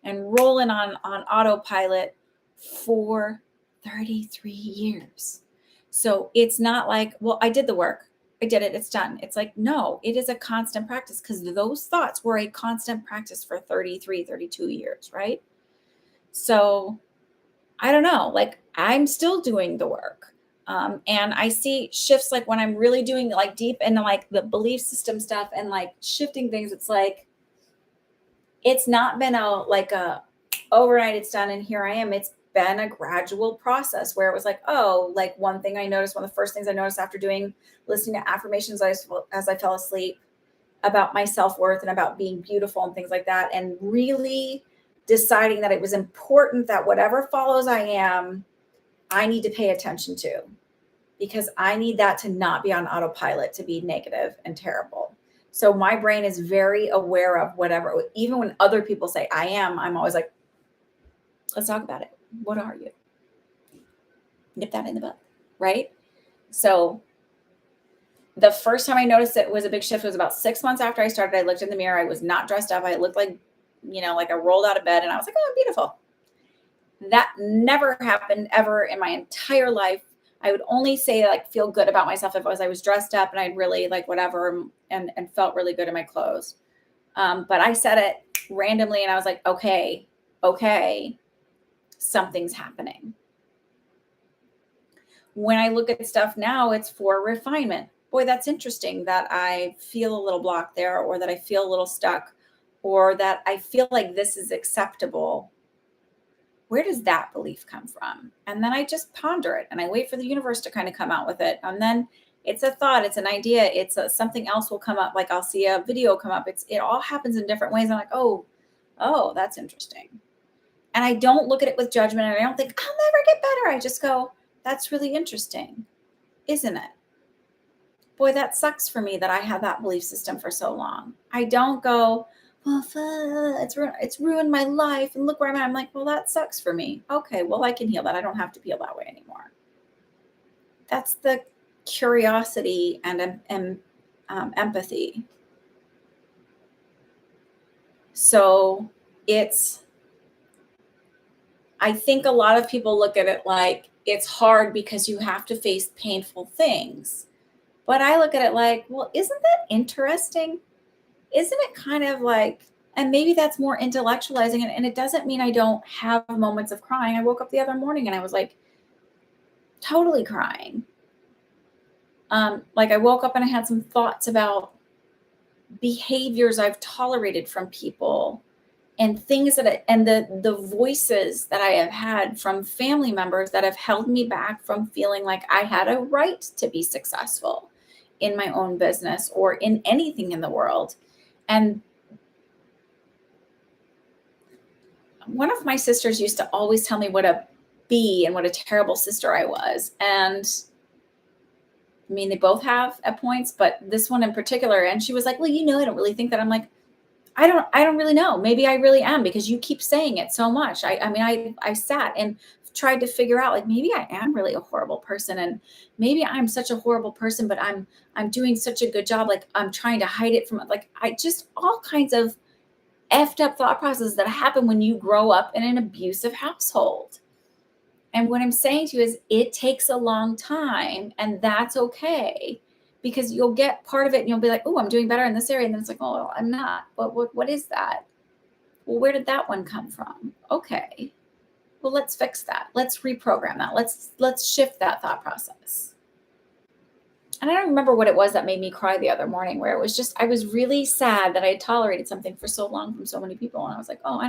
and rolling on autopilot for 33 years. So it's not like, well, I did the work. I did it. It's done. It's like, no, it is a constant practice because those thoughts were a constant practice for 33, 32 years, right? So I don't know, like I'm still doing the work. And I see shifts like when I'm really doing like deep into like the belief system stuff and like shifting things, it's like, it's not been a overnight, it's done and here I am. It's been a gradual process where it was like, oh, like one thing I noticed, one of the first things I noticed after listening to affirmations as I fell asleep about my self-worth and about being beautiful and things like that. And really deciding that it was important that whatever follows I need to pay attention to, because I need that to not be on autopilot, to be negative and terrible. So my brain is very aware of whatever, even when other people say I'm always like, let's talk about it. What are you? Nip that in the bud, right? So the first time I noticed it was a big shift was about 6 months after I started. I looked in the mirror. I was not dressed up. I looked like, like I rolled out of bed and I was like, oh, I'm beautiful. That never happened ever in my entire life. I would only say like feel good about myself if I was dressed up and I'd really like whatever and felt really good in my clothes. But I said it randomly and I was like, okay, something's happening. When I look at stuff now, it's for refinement. Boy, that's interesting that I feel a little blocked there, or that I feel a little stuck, or that I feel like this is acceptable. Where does that belief come from? And then I just ponder it and I wait for the universe to kind of come out with it. And then it's a thought, it's an idea, something else will come up. Like I'll see a video come up. It all happens in different ways. I'm like, oh, that's interesting. And I don't look at it with judgment and I don't think I'll never get better. I just go, that's really interesting, isn't it? Boy, that sucks for me that I had that belief system for so long. I don't go, well, it's ruined my life and look where I'm at. I'm like, well, that sucks for me. Okay, well, I can heal that. I don't have to feel that way anymore. That's the curiosity and empathy. So I think a lot of people look at it like it's hard because you have to face painful things. But I look at it like, well, isn't that interesting? Isn't it kind of like, and maybe that's more intellectualizing, and it doesn't mean I don't have moments of crying. I woke up the other morning and I was like totally crying. Like I woke up and I had some thoughts about behaviors I've tolerated from people and things and the voices that I have had from family members that have held me back from feeling like I had a right to be successful in my own business or in anything in the world. And one of my sisters used to always tell me what a B and what a terrible sister I was. And I mean, they both have at points, but this one in particular. And she was like, well, I don't really think that. I'm like, I don't really know. Maybe I really am, because you keep saying it so much. I sat and tried to figure out, like, maybe I am really a horrible person, and maybe I'm such a horrible person, but I'm doing such a good job. Like I'm trying to hide it from, like, I just all kinds of effed up thought processes that happen when you grow up in an abusive household. And what I'm saying to you is it takes a long time, and that's okay, because you'll get part of it and you'll be like, oh, I'm doing better in this area. And then it's like, oh, well, I'm not. But what is that? Well, where did that one come from? Okay. Well, let's fix that. Let's reprogram that. Let's shift that thought process. And I don't remember what it was that made me cry the other morning, where it was just, I was really sad that I had tolerated something for so long from so many people. And I was like, oh, I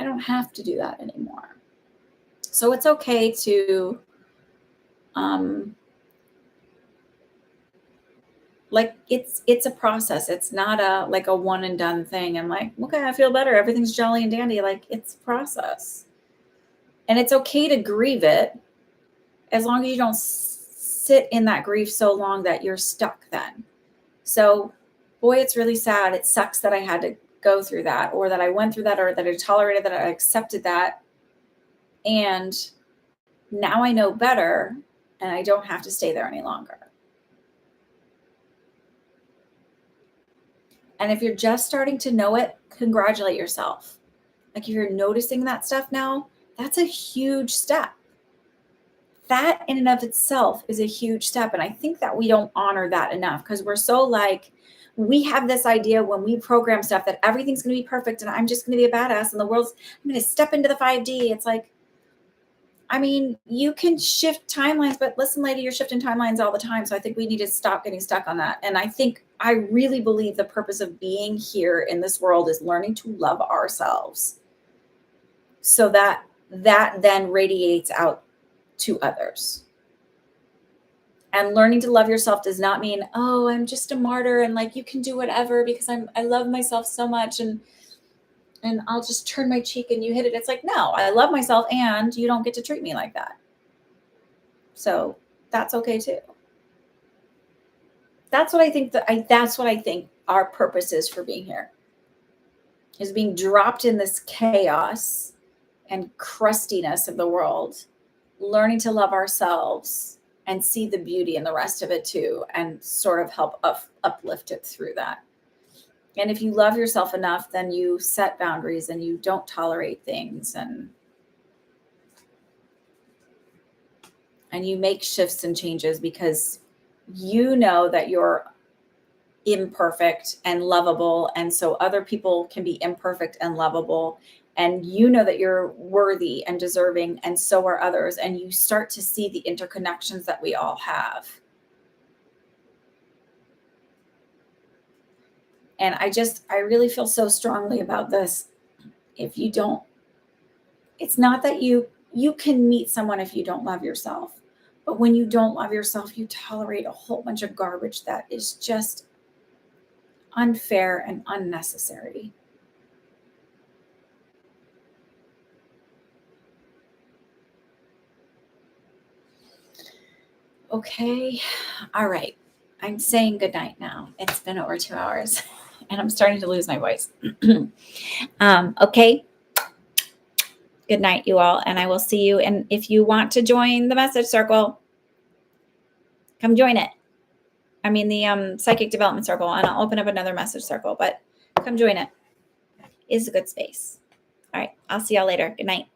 I don't have to do that anymore. So it's okay to, like, it's a process. It's not like a one and done thing. I'm like, okay, I feel better. Everything's jolly and dandy. Like, it's a process. And it's okay to grieve it as long as you don't sit in that grief so long that you're stuck then. So, boy, it's really sad. It sucks that I had to go through that, or that I went through that, or that I tolerated that, I accepted that. And now I know better and I don't have to stay there any longer. And if you're just starting to know it, congratulate yourself. Like, if you're noticing that stuff now, that's a huge step. That in and of itself is a huge step. And I think that we don't honor that enough, because we're so like, we have this idea when we program stuff that everything's going to be perfect and I'm just going to be a badass and the world's, I'm going to step into the 5D. It's like, I mean, you can shift timelines, but listen, lady, you're shifting timelines all the time. So I think we need to stop getting stuck on that. And I really believe the purpose of being here in this world is learning to love ourselves, so that then radiates out to others. And learning to love yourself does not mean, oh, I'm just a martyr and like you can do whatever because I love myself so much and I'll just turn my cheek and you hit it. It's like, no, I love myself and you don't get to treat me like that. So that's okay too. That's what I think that's what I think our purpose is for being here, is being dropped in this chaos and crustiness of the world, learning to love ourselves and see the beauty in the rest of it too, and sort of help uplift it through that. And if you love yourself enough, then you set boundaries and you don't tolerate things, and you make shifts and changes because you know that you're imperfect and lovable. And so other people can be imperfect and lovable. And you know that you're worthy and deserving, and so are others. And you start to see the interconnections that we all have. And I really feel so strongly about this. If you don't, it's not that you can meet someone if you don't love yourself. But when you don't love yourself, you tolerate a whole bunch of garbage that is just unfair and unnecessary. Okay. All right. I'm saying goodnight now. It's been over 2 hours and I'm starting to lose my voice. Okay. Good night, you all. And I will see you. And if you want to join the message circle, come join it. I mean, the psychic development circle, and I'll open up another message circle, but come join it. It's a good space. All right. I'll see y'all later. Good night.